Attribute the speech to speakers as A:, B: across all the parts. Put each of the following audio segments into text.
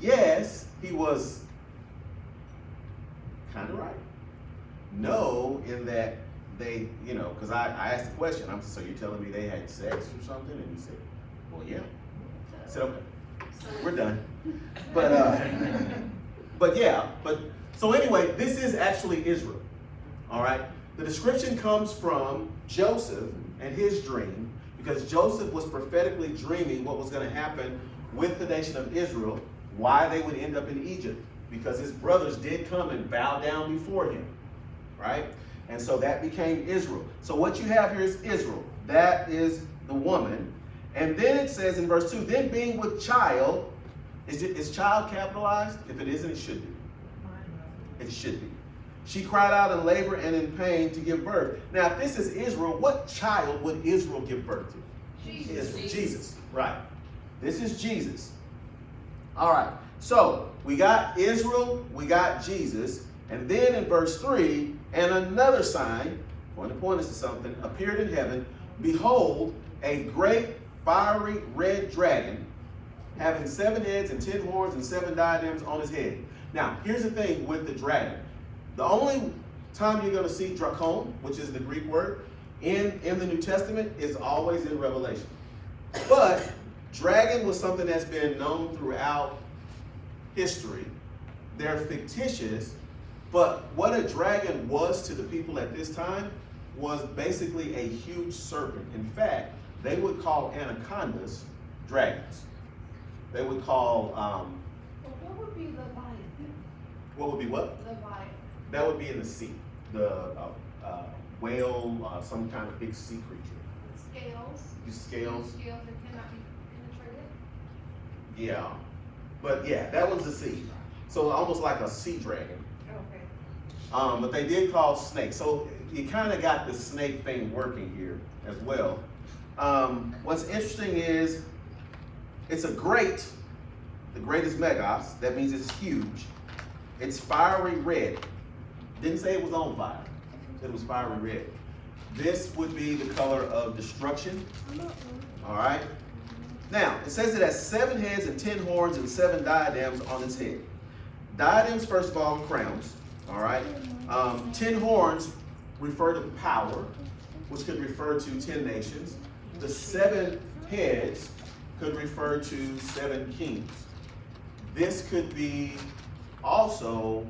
A: yes, he was kind of right. No, in that they, because I asked the question, so you're telling me they had sex or something? And he said, well, yeah. I said, okay, we're done. But so anyway, this is actually Israel, all right? The description comes from Joseph and his dream, because Joseph was prophetically dreaming what was going to happen with the nation of Israel, why they would end up in Egypt, because his brothers did come and bow down before him, right? And so that became Israel. So what you have here is Israel. That is the woman. And then it says in verse 2, then being with child, is child capitalized? If it isn't, it should be. It should be. She cried out in labor and in pain to give birth. Now, if this is Israel, what child would Israel give birth to? Jesus. Right. This is Jesus. All right. So we got Israel, we got Jesus, and then in verse 3, and another sign, going to point us to something, appeared in heaven. Behold, a great fiery red dragon, having 7 heads and 10 horns and 7 diadems on his head. Now, here's the thing with the dragon. The only time you're going to see dracon, which is the Greek word, in the New Testament is always in Revelation. But dragon was something that's been known throughout history. They're fictitious, but what a dragon was to the people at this time was basically a huge serpent. In fact, they would call anacondas dragons. They would call...
B: what would be Leviathan?
A: What would be what?
B: Leviathan.
A: That would be in the sea. The whale, some kind of big sea creature.
B: Scales.
A: Scales.
B: Scales that cannot be penetrated.
A: Yeah. But yeah, that was the sea. So almost like a sea dragon.
B: Okay.
A: But they did call snake. So you kind of got the snake thing working here as well. What's interesting is it's the great is megas. That means it's huge. It's fiery red. Didn't say it was on fire. It was fiery red. This would be the color of destruction. All right. Now, it says it has 7 heads and 10 horns and 7 diadems on its head. Diadems, first of all, crowns. All right. 10 horns refer to power, which could refer to 10 nations. The 7 heads could refer to 7 kings. This could be also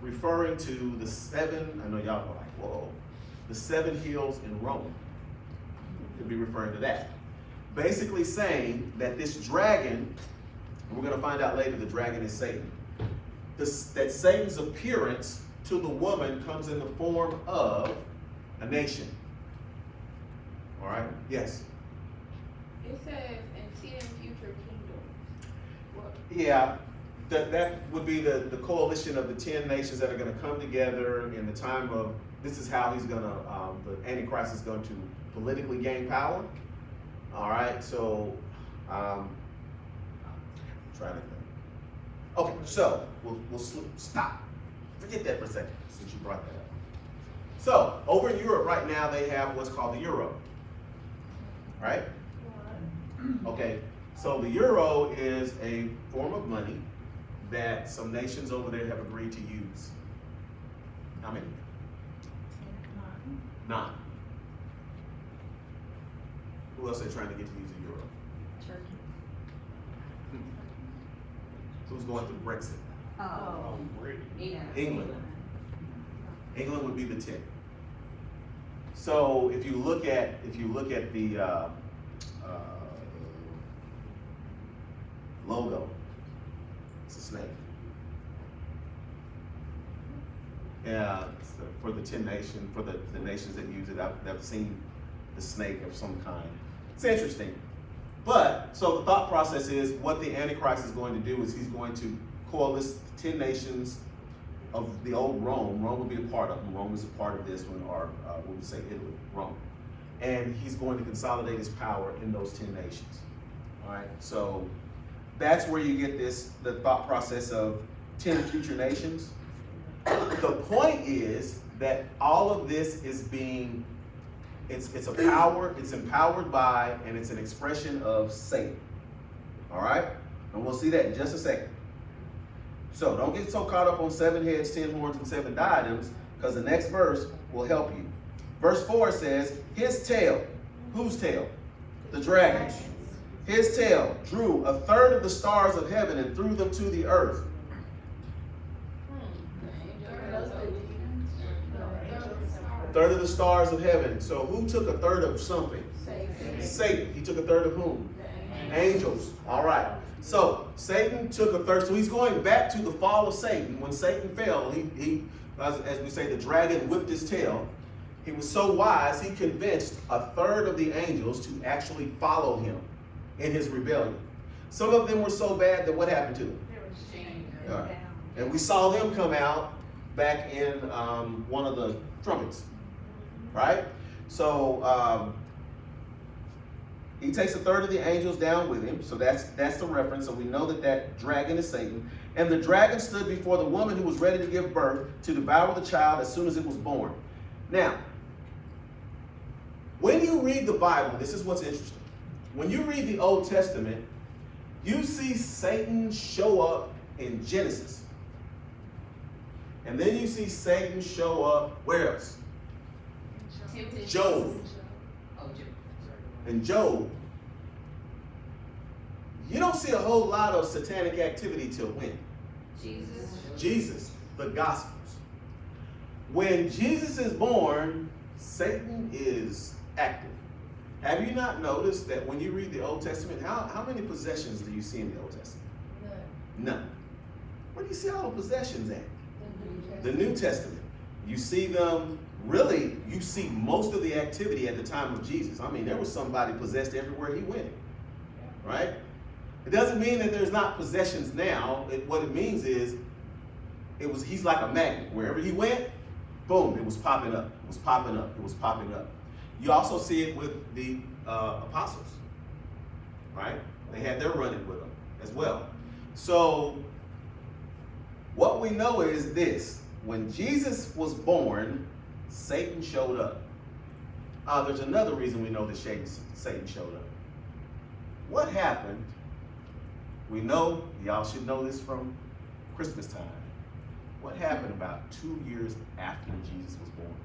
A: referring to the 7, I know y'all are like, whoa, the 7 hills in Rome. Could be referring to that. Basically saying that this dragon, and we're going to find out later the dragon is Satan, that Satan's appearance to the woman comes in the form of a nation. All right? Yes?
B: It says, and 10 future kingdoms.
A: Yeah, that would be the coalition of the 10 nations that are going to come together in the time of, this is how he's going to, the Antichrist is going to politically gain power. All right, so, try to think. Okay, so we'll stop. Forget that for a second, since you brought that up. So, over in Europe right now, they have what's called the euro. Right? Okay, so the euro is a form of money that some nations over there have agreed to use. How many? 9. Who else are trying to get to use the euro?
C: Turkey.
A: Who's going through Brexit?
C: Oh.
A: England. England would be the 10. So if you look at the logo, it's a snake. Yeah, for the 10 nations, for the nations that use it, I've seen the snake of some kind. It's interesting. But, so the thought process is what the Antichrist is going to do is he's going to coalesce 10 nations of the old Rome. Rome would be a part of them. Rome is a part of this one, or we would say Italy, Rome. And he's going to consolidate his power in those 10 nations. All right, so that's where you get the thought process of 10 future nations. The point is that all of this is being, it's a power, it's empowered by, and it's an expression of Satan. All right? And we'll see that in just a second. So don't get so caught up on 7 heads, 10 horns, and 7 diadems, because the next verse will help you. Verse 4 says, his tail. Whose tail? The dragon's. His tail drew 1/3 of the stars of heaven and threw them to the earth. A third of the stars of heaven. So who took 1/3 of something? Satan. He took 1/3 of whom? Angels. All right. So Satan took 1/3. So he's going back to the fall of Satan. When Satan fell, he as we say, the dragon whipped his tail. He was so wise, he convinced 1/3 of the angels to actually follow him in his rebellion. Some of them were so bad that what happened to them? All right. And we saw them come out back in one of the trumpets, right? So he takes 1/3 of the angels down with him. So that's the reference. So we know that dragon is Satan. And the dragon stood before the woman who was ready to give birth to devour the child as soon as it was born. Now, when you read the Bible, this is what's interesting. When you read the Old Testament, you see Satan show up in Genesis. And then you see Satan show up, where else? Job. And Job. You don't see a whole lot of satanic activity till when? Jesus, the Gospels. When Jesus is born, Satan is active. Have you not noticed that when you read the Old Testament, how many possessions do you see in the Old Testament? None. Where do you see all the possessions at? The New Testament. You see them, really, you see most of the activity at the time of Jesus. I mean, there was somebody possessed everywhere he went, right? It doesn't mean that there's not possessions now. What it means is, he's like a magnet. Wherever he went, boom, it was popping up. It was popping up. It was popping up. You also see it with the apostles, right? They had their run-in with them as well. So what we know is this. When Jesus was born, Satan showed up. There's another reason we know that Satan showed up. What happened? We know, y'all should know this from Christmas time. What happened about 2 years after Jesus was born?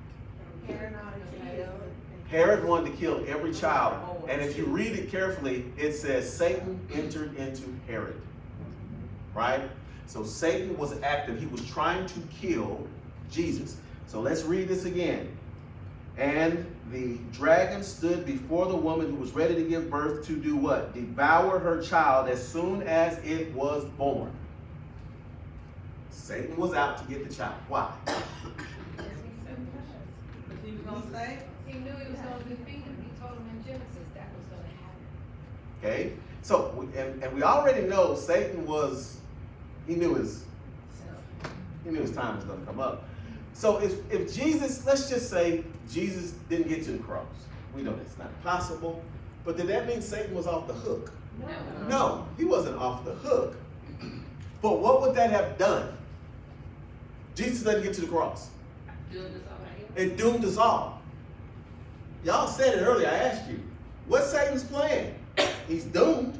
A: Herod wanted to kill every child. And if you read it carefully, it says Satan entered into Herod. Right? So Satan was active. He was trying to kill Jesus. So let's read this again. And the dragon stood before the woman who was ready to give birth to do what? Devour her child as soon as it was born. Satan was out to get the child. Why?
B: He knew he was going to defeat him. He told him in Genesis that was going to happen.
A: Okay? So, and we already know Satan he knew his time was going to come up. So if Jesus, let's just say Jesus didn't get to the cross. We know that's not possible. But did that mean Satan was off the hook? No, he wasn't off the hook. But what would that have done? Jesus doesn't get to the cross. It doomed us all. Y'all said it earlier. I asked you, what's Satan's plan? He's doomed.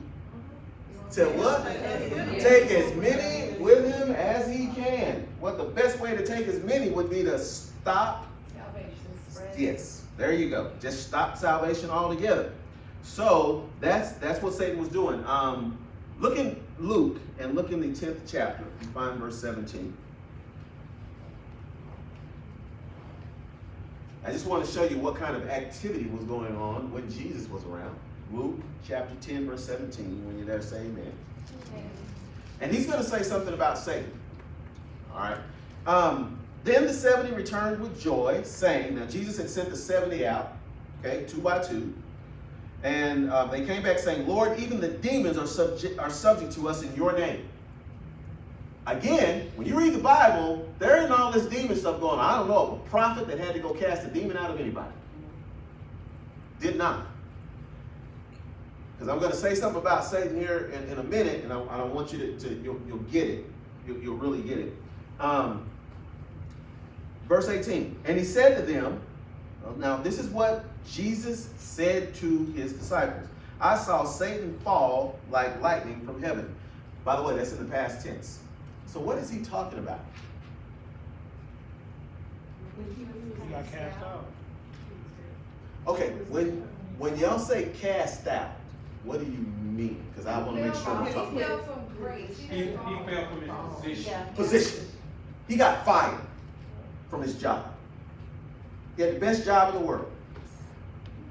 A: To what? Take as many with him as he can. What the best way to take as many would be to stop. Yes, there you go. Just stop salvation altogether. So that's what Satan was doing. Look in Luke and look in the 10th chapter. You find verse 17. I just want to show you what kind of activity was going on when Jesus was around. Luke chapter 10, verse 17. When you're there, say amen. And he's going to say something about Satan. All right. Then the 70 returned with joy, saying, now Jesus had sent the 70 out, okay, 2 by 2. And they came back saying, Lord, even the demons are subject to us in your name. Again, when you read the Bible, there isn't all this demon stuff going on. I don't know of a prophet that had to go cast a demon out of anybody. Did not. Because I'm going to say something about Satan here in a minute, and I want you to you'll get it. You'll really get it. Verse 18, and he said to them, now this is what Jesus said to his disciples. I saw Satan fall like lightning from heaven. By the way, that's in the past tense. So what is he talking about?
C: He got cast out.
A: Okay, when y'all say cast out, what do you mean? Because I want to make sure we're
B: He
A: talking
B: fell
A: about
B: from grace.
C: He fell from his position.
A: position. He got fired from his job. He had the best job in the world,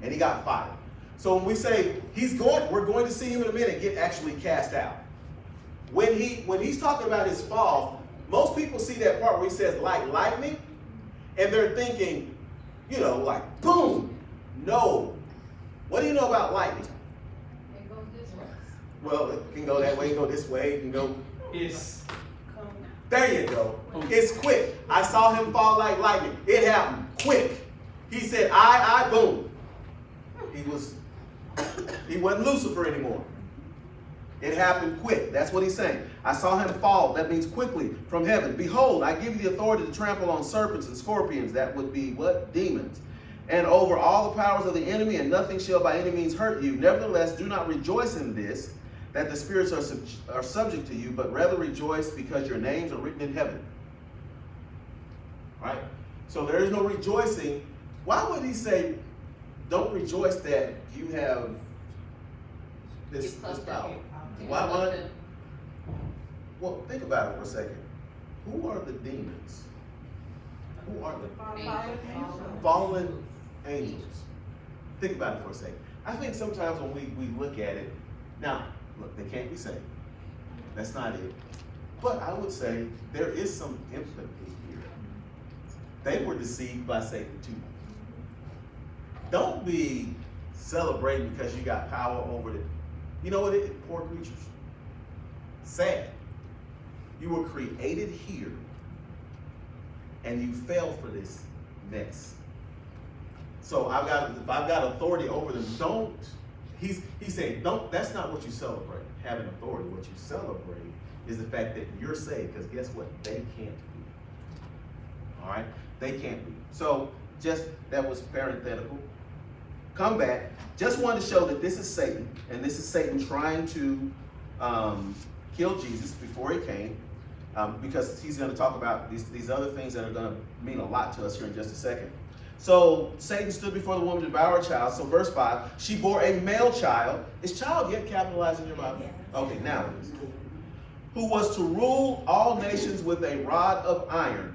A: and he got fired. So when we say we're going to see him in a minute get actually cast out. When he's talking about his fall, most people see that part where he says like lightning, and they're thinking, like boom. No. What do you know about lightning?
B: It goes this way.
A: Well, it can go that way, it can go this way, it can go.
C: It's
A: There you go. It's quick. I saw him fall like lightning. It happened quick. He said, I, boom. He wasn't Lucifer anymore. It happened quick. That's what he's saying. I saw him fall. That means quickly from heaven. Behold, I give you the authority to trample on serpents and scorpions. That would be what? Demons. And over all the powers of the enemy, and nothing shall by any means hurt you. Nevertheless, do not rejoice in this, that the spirits are subject to you, but rather rejoice because your names are written in heaven. Right? So there is no rejoicing. Why would he say, don't rejoice that you have this power? Why? Well, think about it for a second. Who are the demons? Who are the fallen angels? Think about it for a second. I think sometimes when we look at it, now, look, they can't be saved. That's not it. But I would say there is some empathy here. They were deceived by Satan too. Don't be celebrating because you got power over the, poor creatures. Sad. You were created here and you fell for this mess. So if I've got authority over them, he's saying, that's not what you celebrate, having authority. What you celebrate is the fact that you're saved, because guess what? They can't be. All right? They can't be. So that was parenthetical. Come back. Just wanted to show that this is Satan, and this is Satan trying to kill Jesus before he came, because he's going to talk about these other things that are going to mean a lot to us here in just a second. So Satan stood before the woman to devour a child. So verse 5, she bore a male child. Is child yet capitalized in your Bible? Yes. Okay, now it is. Who was to rule all nations with a rod of iron.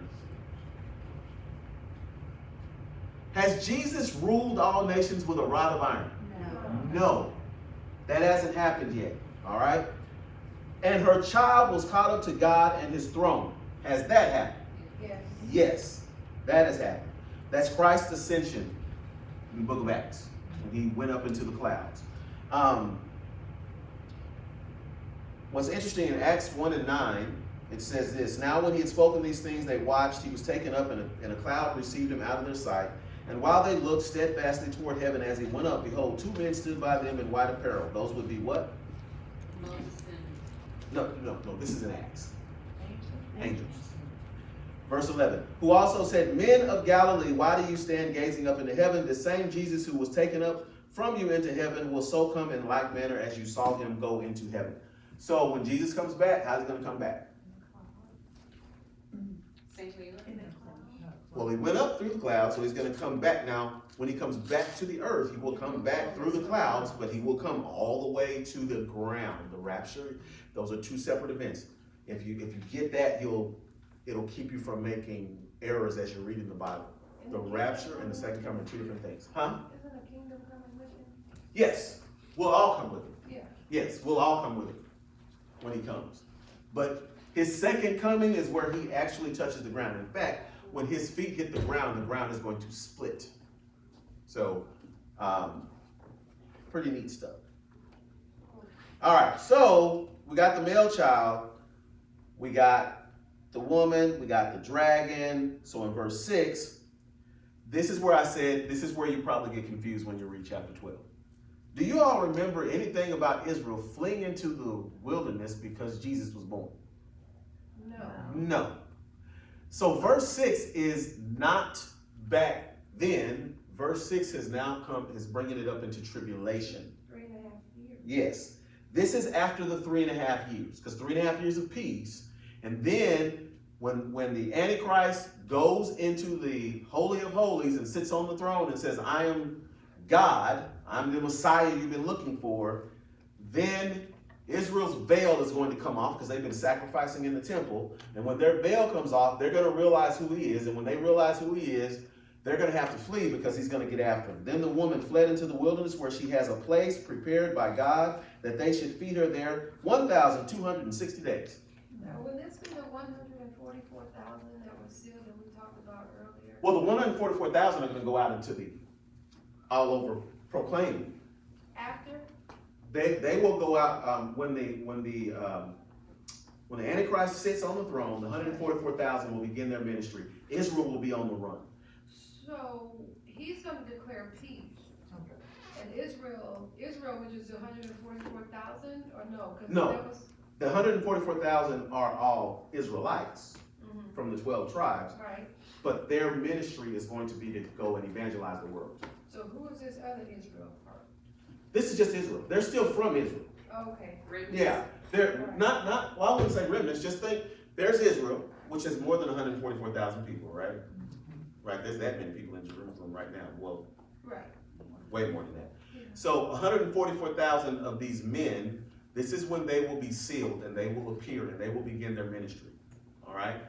A: Has Jesus ruled all nations with a rod of iron? No. That hasn't happened yet. All right? And her child was caught up to God and his throne. Has that happened?
B: Yes.
A: Yes, that has happened. That's Christ's ascension in the book of Acts, when he went up into the clouds. What's interesting in Acts 1:9, it says this: now when he had spoken these things, they watched. He was taken up, and a cloud received him out of their sight. And while they looked steadfastly toward heaven as he went up, behold, two men stood by them in white apparel. Those would be what? No, this is in Acts. Angels. Verse 11, who also said, men of Galilee, why do you stand gazing up into heaven? The same Jesus who was taken up from you into heaven will so come in like manner as you saw him go into heaven. So when Jesus comes back, how's he going to come back? Well, he went up through the clouds, so he's going to come back. Now, when he comes back to the earth, he will come back through the clouds, but he will come all the way to the ground. The rapture, those are two separate events. If you get that, it'll keep you from making errors as you're reading the Bible. The rapture and the second coming are two different things. Huh?
B: Isn't a kingdom coming with him?
A: Yes, we'll all come with him.
B: Yeah.
A: Yes, we'll all come with him when he comes. But his second coming is where he actually touches the ground. In fact, when his feet hit the ground is going to split. So, pretty neat stuff. All right, so we got the male child, we got the woman, we got the dragon. So in verse 6, this is where I said, this is where you probably get confused when you read chapter 12. Do you all remember anything about Israel fleeing into the wilderness because Jesus was born? No. So verse 6 is not back then. Verse 6 has now is bringing it up into tribulation.
B: 3.5 years.
A: Yes. This is after the 3.5 years, because 3.5 years of peace, And then when the Antichrist goes into the Holy of Holies and sits on the throne and says, I am God, I'm the Messiah you've been looking for, then Israel's veil is going to come off because they've been sacrificing in the temple. And when their veil comes off, they're going to realize who he is. And when they realize who he is, they're going to have to flee because he's going to get after them. Then the woman fled into the wilderness where she has a place prepared by God that they should feed her there 1,260 days.
B: Now, would this be the 144,000 that was sealed that we talked about earlier?
A: Well, the 144,000 are going to go out into the all over proclaiming.
B: After?
A: They will go out when the Antichrist sits on the throne. The 144,000 will begin their ministry. Israel will be on the run.
B: So he's going to declare peace. And Israel, which is 144,000, or no? 'Cause
A: No.
B: that was,
A: The 144,000 are all Israelites from the 12 tribes,
B: right.
A: but their ministry is going to be to go and evangelize the world.
B: So who is this other Israel part?
A: This is just Israel. They're still from Israel.
B: Okay.
A: Yeah, they're not. Well, I wouldn't say remnants. Just think, there's Israel, which is more than 144,000 people, right? Right. There's that many people in Jerusalem right now. Well,
B: Right.
A: way more than that.
B: Yeah.
A: So 144,000 of these men. This is when they will be sealed and they will appear and they will begin their ministry. All right,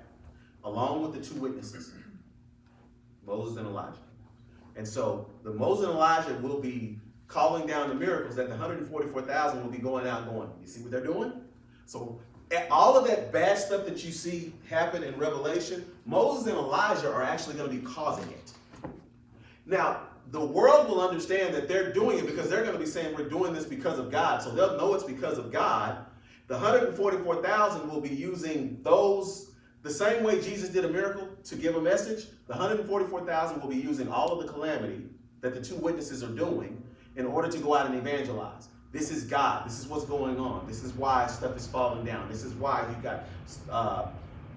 A: along with the two witnesses, Moses and Elijah. And so the Moses and Elijah will be calling down the miracles that the 144,000 will be going out and going. You see what they're doing? So all of that bad stuff that you see happen in Revelation, Moses and Elijah are actually going to be causing it. Now, the world will understand that they're doing it because they're going to be saying we're doing this because of God. So they'll know it's because of God. The 144,000 will be using those, the same way Jesus did a miracle to give a message. The 144,000 will be using all of the calamity that the two witnesses are doing in order to go out and evangelize. This is God. This is what's going on. This is why stuff is falling down. This is why you got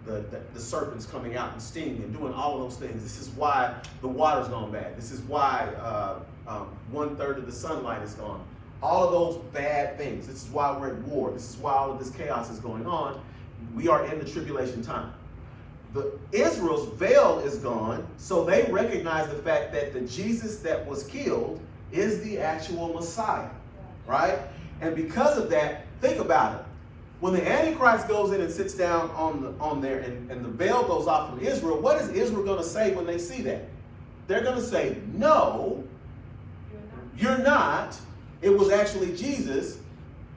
A: the serpents coming out and stinging and doing all of those things. This is why the water's gone bad. This is why 1/3 of the sunlight is gone. All of those bad things. This is why we're at war. This is why all of this chaos is going on. We are in the tribulation time. Israel's veil is gone, so they recognize the fact that the Jesus that was killed is the actual Messiah, right? And because of that, think about it. When the Antichrist goes in and sits down on there and the veil goes off from Israel, what is Israel going to say when they see that? They're going to say, no, you're not. It was actually Jesus.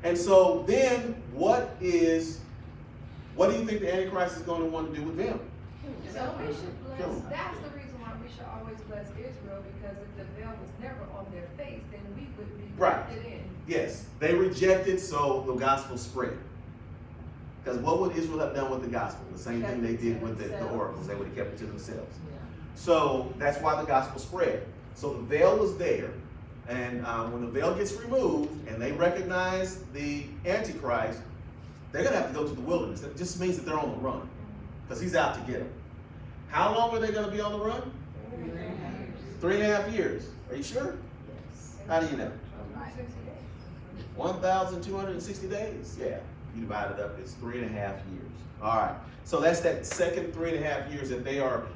A: And so then what do you think the Antichrist is going to want to do with them?
B: So we should bless, that's the reason why we should always bless Israel, because if the veil was never on their face, then we would be grafted in.
A: Yes, they rejected, so the gospel spread. Because what would Israel have done with the gospel? The same thing they did with the oracles. They would have kept it to themselves. Yeah. So that's why the gospel spread. So the veil was there. And when the veil gets removed and they recognize the Antichrist, they're going to have to go to the wilderness. That just means that they're on the run because he's out to get them. How long are they going to be on the run? 3.5 years. Are you sure?
B: Yes.
A: How do you know?
B: 160 days.
A: 1,260 days. Yeah. You divide it up, it's 3.5 years. All right. So that's that second 3.5 years that they are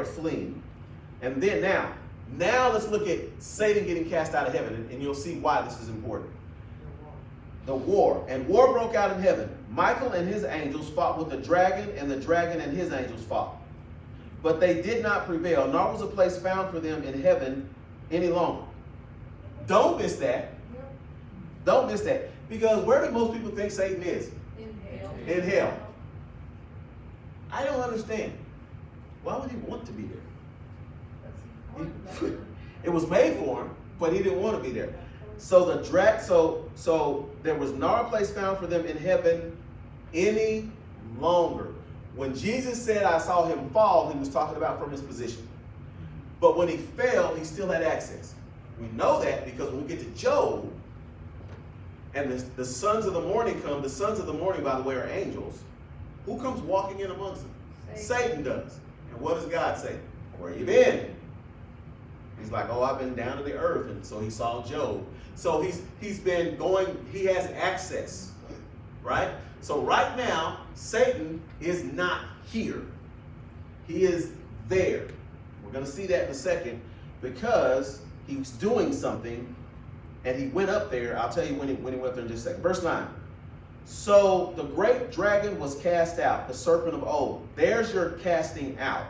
A: fleeing. And then now let's look at Satan getting cast out of heaven, and you'll see why this is important. The war. And war broke out in heaven. Michael and his angels fought with the dragon, and the dragon and his angels fought. But they did not prevail, nor was a place found for them in heaven any longer. Don't miss that. Don't miss that. Because where do most people think Satan is?
B: In hell.
A: In hell. I don't understand. Why would he want to be there? It was made for him, but he didn't want to be there. So so there was not a place found for them in heaven any longer. When Jesus said, I saw him fall, he was talking about from his position. But when he fell, he still had access. We know that because when we get to Job, and the sons of the morning come. The sons of the morning, by the way, are angels. Who comes walking in amongst them? Satan does. And what does God say? Where you been? He's like, oh, I've been down to the earth. And so he saw Job. So he's been going, he has access, right? So right now, Satan is not here. He is there. We're going to see that in a second because he was doing something and he went up there. I'll tell you when he went up there in just a second. Verse 9. So the great dragon was cast out, the serpent of old. There's your casting out.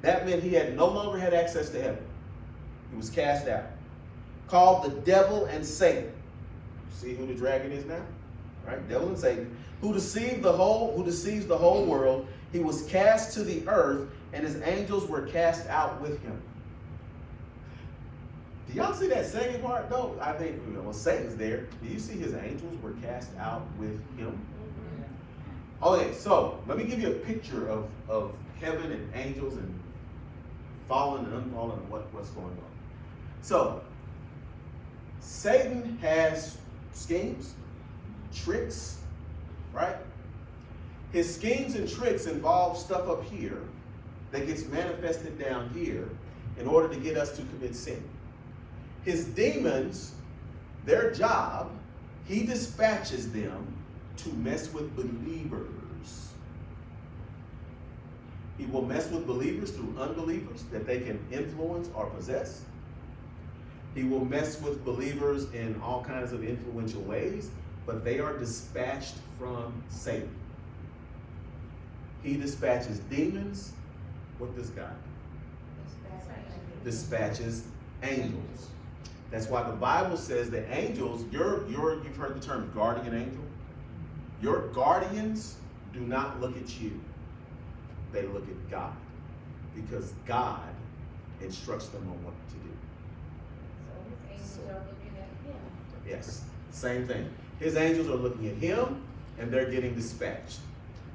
A: That meant he no longer had access to heaven. He was cast out. Called the devil and Satan. See who the dragon is now? Right? Devil and Satan. Who deceives the whole world. He was cast to the earth, and his angels were cast out with him. Do y'all see that second part though? I think, well, Satan's there. Do you see his angels were cast out with him? Okay, so let me give you a picture of heaven and angels and fallen and unfallen and what's going on. So, Satan has schemes, tricks, right? His schemes and tricks involve stuff up here that gets manifested down here in order to get us to commit sin. His demons, their job, he dispatches them to mess with believers. He will mess with believers through unbelievers that they can influence or possess. He will mess with believers in all kinds of influential ways, but they are dispatched from Satan. He dispatches demons. What does God do? Dispatches angels. That's why the Bible says that angels, you've heard the term guardian angel. Your guardians do not look at you. They look at God. Because God instructs them on what to do.
B: So his angels are looking at him.
A: Yes, same thing. His angels are looking at him and they're getting dispatched.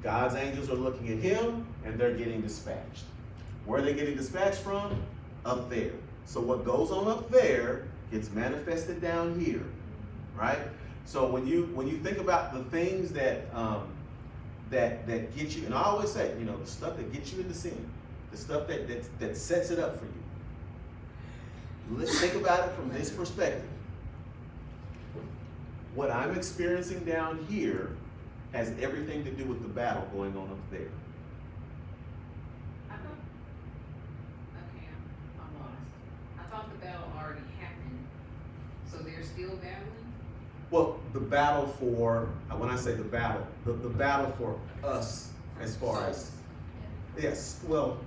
A: God's angels are looking at him and they're getting dispatched. Where are they getting dispatched from? Up there. So what goes on up there gets manifested down here, right? So when you think about the things that get you, and I always say, the stuff that gets you into sin, the stuff that sets it up for you. Let's think about it from this perspective. What I'm experiencing down here has everything to do with the battle going on up there.
D: I'm lost. I thought the battle already happened, so they're still battling?
A: Well, the battle for, when I say the battle for us as far as, yes, well,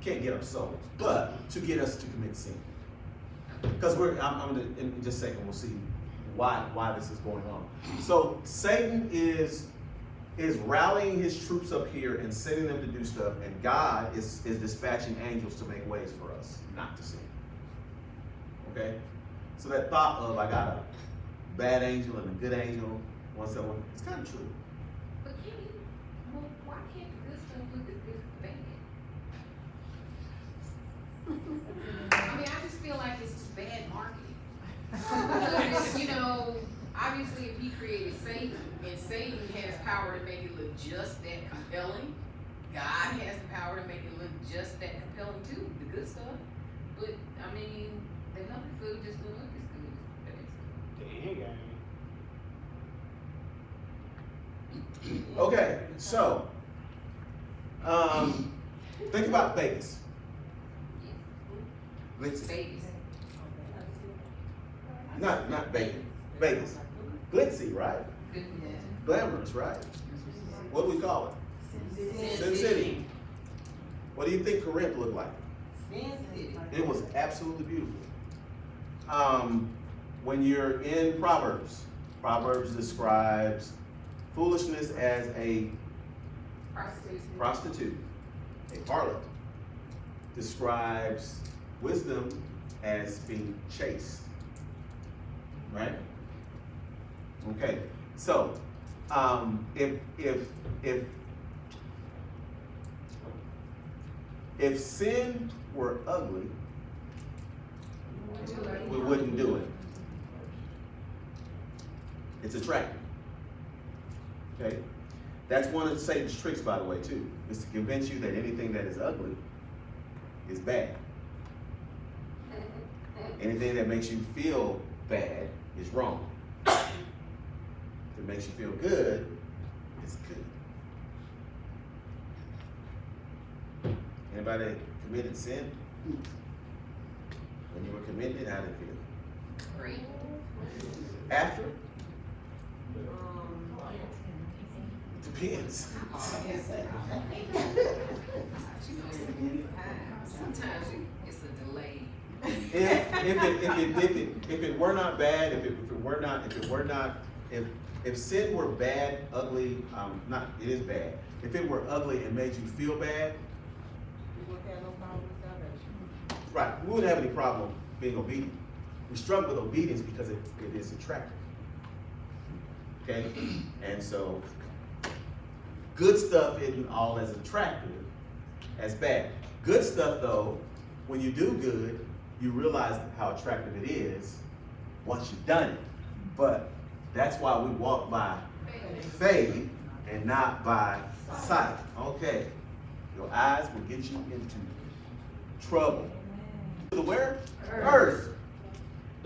A: can't get our souls, but to get us to commit sin. Because I'm going to, in just a second, we'll see why this is going on. So Satan is rallying his troops up here and sending them to do stuff, and God is dispatching angels to make ways for us not to sin. Okay? So that thought of I got a bad angel and a good angel, it's kind of true.
D: But why can't the good stuff look as good as the bad? I mean, I just feel like it's just bad marketing. Because, obviously if he created Satan, and Satan has power to make it look just that compelling, God has the power to make it look just that compelling too, the good stuff. But, I mean, the other food just don't look as good as the bad stuff.
A: Okay, so think about Vegas. Glitzy.
D: Babies.
A: Not bacon. Vegas. Glitzy, right? Glamorous, right? What do we call it? Sin City. What do you think Corinth looked like?
D: Sin City.
A: It was absolutely beautiful. When you're in Proverbs describes foolishness as a prostitute, a harlot. Describes wisdom as being chaste. Right? Okay. So, if sin were ugly, we wouldn't do it. It's attractive. Okay? That's one of Satan's tricks, by the way, too, is to convince you that anything that is ugly is bad. Anything that makes you feel bad is wrong. If it makes you feel good, it's good. Anybody committed sin? When you were committed, how did it feel?
D: Great.
A: After? Depends.
D: Sometimes it's a delay.
A: If it were not bad, if sin were bad, ugly, it is bad. If it were ugly and made you feel bad, right, we wouldn't have any problem being obedient. We struggle with obedience because it is attractive. Okay? And so, good stuff isn't all as attractive as bad. Good stuff, though, when you do good, you realize how attractive it is once you've done it. But that's why we walk by faith and not by sight. Okay. Your eyes will get you into trouble. The where? Earth.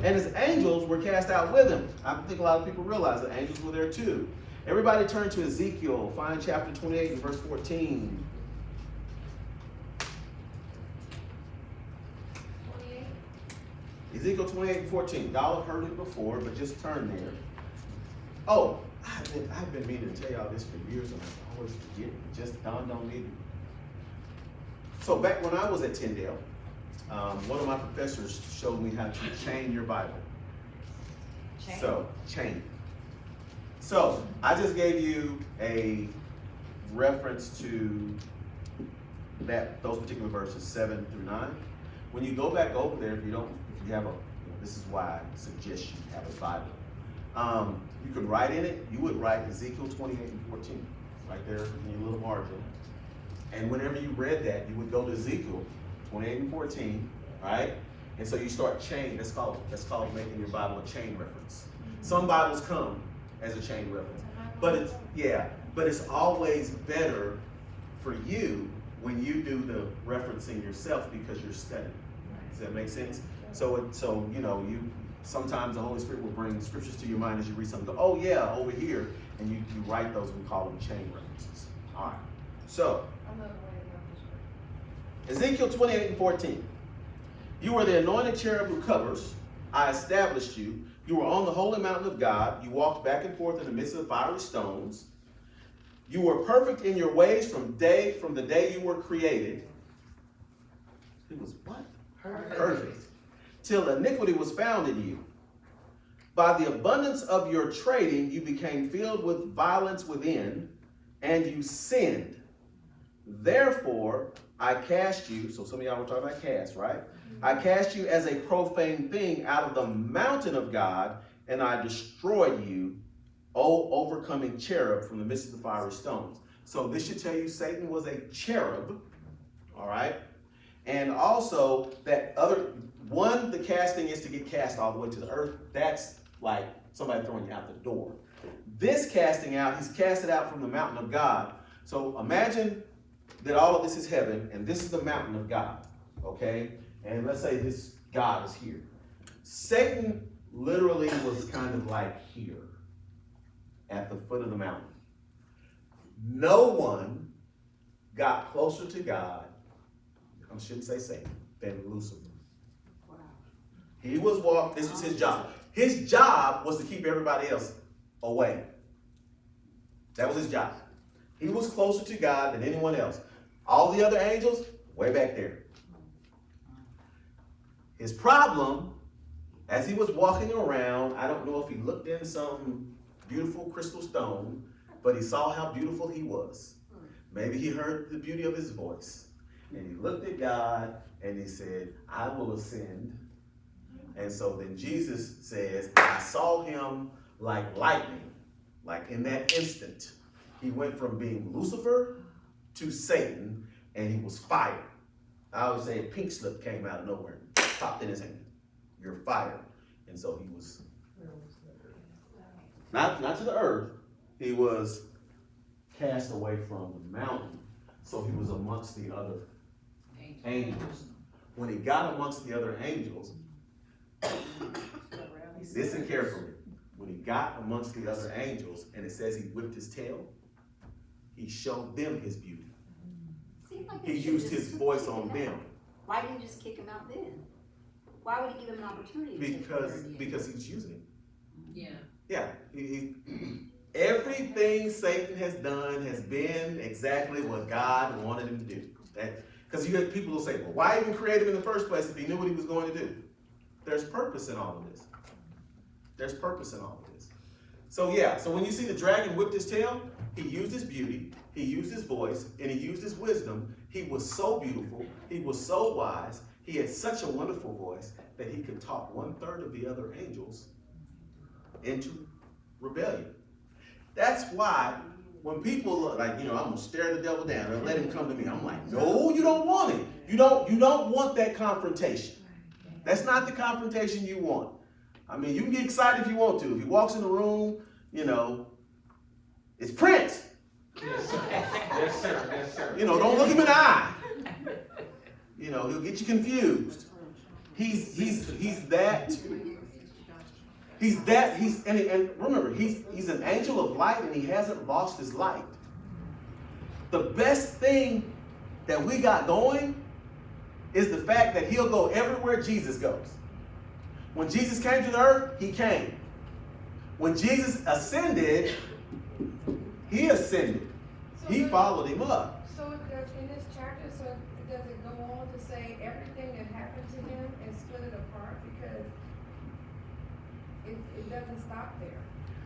A: And his angels were cast out with him. I think a lot of people realize that angels were there too. Everybody turn to Ezekiel, find chapter 28 and verse 14.
B: 28.
A: Ezekiel 28 and 14. Y'all have heard it before, but just turn there. Oh, I've been meaning to tell y'all this for years and I always forget. It just dawned on me. So back when I was at Tyndale, one of my professors showed me how to chain your Bible. Chain. So I just gave you a reference to those particular verses 7 through 9. When you go back over there, if you have this is why I suggest you have a Bible. You can write in it. You would write Ezekiel 28 and 14 right there in your little margin. And whenever you read that, you would go to Ezekiel 28 and 14, right? And so you start chain. That's called making your Bible a chain reference. Some Bibles come as a chain reference, but it's always better for you when you do the referencing yourself because you're studying. Does that make sense? So you sometimes the Holy Spirit will bring scriptures to your mind as you read something. Go, oh yeah, over here, and you write those. We call them chain references. All right. So. Ezekiel 28 and 14. You were the anointed cherub who covers. I established you. You were on the holy mountain of God. You walked back and forth in the midst of the fiery stones. You were perfect in your ways from the day you were created. It was what? Perfect. Till iniquity was found in you. By the abundance of your trading, you became filled with violence within, and you sinned. Therefore, I cast you, so some of y'all were talking about cast, right? I cast you as a profane thing out of the mountain of God, and I destroyed you, O overcoming cherub from the midst of the fiery stones. So this should tell you Satan was a cherub, all right? And also that the casting is to get cast all the way to the earth. That's like somebody throwing you out the door. This casting out, he's casted out from the mountain of God. So imagine that all of this is heaven, and this is the mountain of God, okay? And let's say this God is here. Satan literally was kind of like here, at the foot of the mountain. No one got closer to God, I shouldn't say Satan, than Lucifer. Wow. This was his job. His job was to keep everybody else away. That was his job. He was closer to God than anyone else. All the other angels, way back there. His problem, as he was walking around, I don't know if he looked in some beautiful crystal stone, but he saw how beautiful he was. Maybe he heard the beauty of his voice. And he looked at God and he said, I will ascend. And so then Jesus says, I saw him like lightning, like in that instant. He went from being Lucifer to Satan, and he was fired. I always say a pink slip came out of nowhere, popped in his hand. You're fired. And so he was not to the earth. He was cast away from the mountain. So he was amongst the other angels. When he got amongst the other angels, listen carefully. When he got amongst the other angels, and it says he whipped his tail, he showed them his beauty.
E: Seems like
A: He
E: they should
A: used
E: just
A: his voice
E: kick
A: on
E: him
A: them
E: out. Why didn't you just kick him out then? Why would he give him an opportunity? to take
A: because he's using him.
D: Yeah.
A: Yeah, everything Satan has done has been exactly what God wanted him to do. Because you get people who say, well, why even create him in the first place if he knew what he was going to do? There's purpose in all of this. There's purpose in all of this. So yeah, so when you see the dragon whipped his tail, he used his beauty, he used his voice, and he used his wisdom. He was so beautiful, he was so wise, he had such a wonderful voice that he could talk 1/3 of the other angels into rebellion. That's why when people are like, I'm gonna stare the devil down and let him come to me. I'm like, no, you don't want it. You don't want that confrontation. That's not the confrontation you want. I mean, you can get excited if you want to. If he walks in the room, it's Prince.
C: Yes, sir. Yes, sir. Yes, sir.
A: Don't look him in the eye. He'll get you confused. And remember, he's an angel of light and he hasn't lost his light. The best thing that we got going is the fact that he'll go everywhere Jesus goes. When Jesus came to the earth, he came. When Jesus ascended, he ascended. He followed him up.
B: So it does, in this chapter, does it go on to say everything that happened to him and split it apart? Because it doesn't stop there.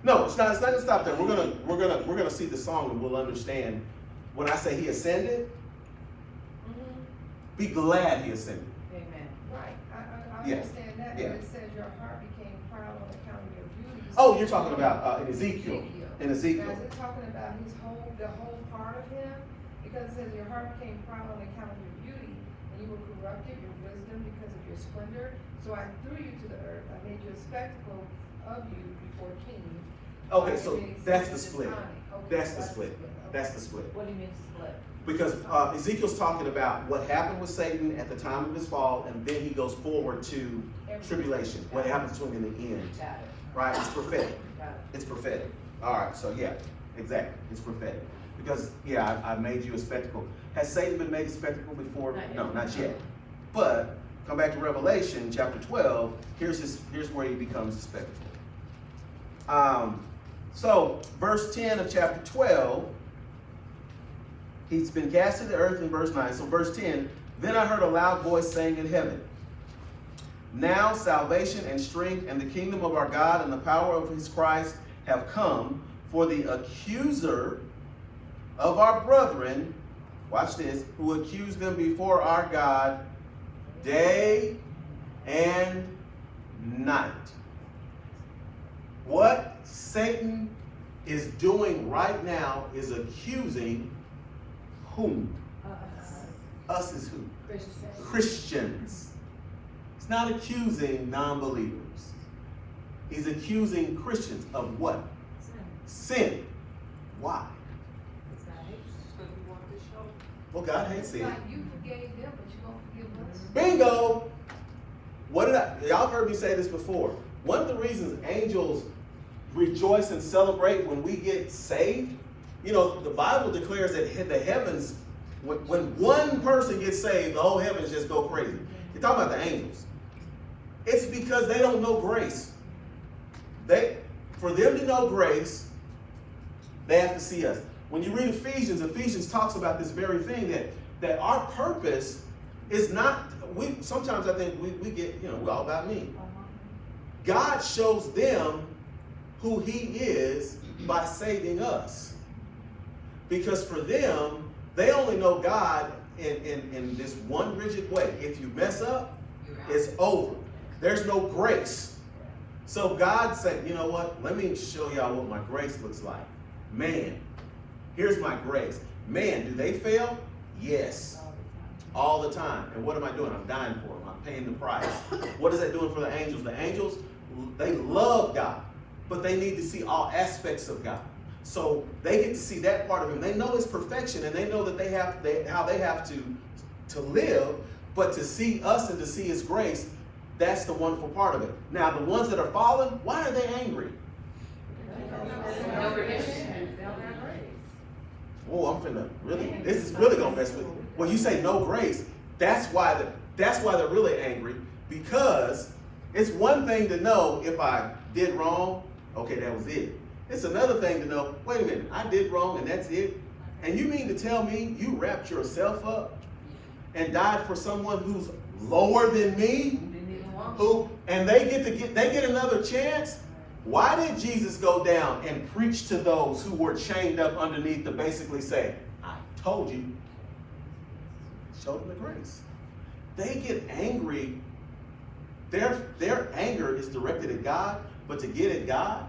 A: No, it's not gonna stop there. We're gonna see the song and we'll understand. When I say he ascended, be glad he ascended.
B: Amen. Right, I
A: Yeah.
B: understand that,
A: Yeah.
B: but it says your heart became proud on account of your beauty.
A: Oh, you're talking about in Ezekiel. In
B: Now,
A: Ezekiel.
B: is it talking about the whole part of him? Because it says your heart became proud on account of your beauty, and you were corrupted, your wisdom, because of your splendor. So I threw you to the earth, I made you a spectacle of you before kings.
A: Okay, so that's the split.
B: Okay,
A: That's the split.
B: Okay.
A: That's the split.
F: What do you mean split?
A: Because Ezekiel's talking about what happened with Satan at the time of his fall, and then he goes forward to tribulation. What happens to him in the end.
F: Got it,
A: Right? It's prophetic.
F: got it.
A: It's prophetic. All right, so yeah, exactly. It's prophetic. Because, yeah, I made you a spectacle. Has Satan been made a spectacle before?
F: Not yet.
A: No, not yet. But, come back to Revelation chapter 12, here's where he becomes a spectacle. So, verse 10 of chapter 12, he's been cast to the earth in verse 9. So, verse 10, then I heard a loud voice saying in heaven, now salvation and strength and the kingdom of our God and the power of his Christ have come, for the accuser of our brethren, watch this, who accused them before our God day and night. What Satan is doing right now is accusing whom? Us is who? Christians. He's not accusing non-believers. He's accusing Christians of what? Sin. Why? Well, God hates
B: It's
A: sin.
B: like you forgave them, but you won't forgive us.
A: Bingo! Y'all heard me say this before. One of the reasons angels rejoice and celebrate when we get saved, the Bible declares that the heavens, when one person gets saved, the whole heavens just go crazy. You're talking about the angels. It's because they don't know grace. For them to know grace, they have to see us. When you read Ephesians talks about this very thing, that our purpose is not, sometimes I think we get, we're all about me. God shows them who he is by saving us. Because for them, they only know God in this one rigid way. If you mess up, it's over. There's no grace. So God said, you know what? Let me show y'all what my grace looks like. Man, here's my grace. Man, do they fail? Yes. All the time. And what am I doing? I'm dying for them. I'm paying the price. What is that doing for the angels? The angels, they love God, but they need to see all aspects of God. So they get to see that part of him. They know his perfection, and they know that how they have to live, but to see us and to see his grace, that's the wonderful part of it. Now, the ones that are fallen, why are they angry?
D: No remission.
B: They'll have grace.
A: Oh, I'm finna really, this is really gonna mess with, when you say no grace, that's why they're really angry, because it's one thing to know if I did wrong, okay, that was it. It's another thing to know, wait a minute, I did wrong and that's it? And you mean to tell me you wrapped yourself up and died for someone who's lower than me? And they get another chance? Why did Jesus go down and preach to those who were chained up underneath to basically say, I told you, show them the grace? They get angry. Their anger is directed at God, but to get at God,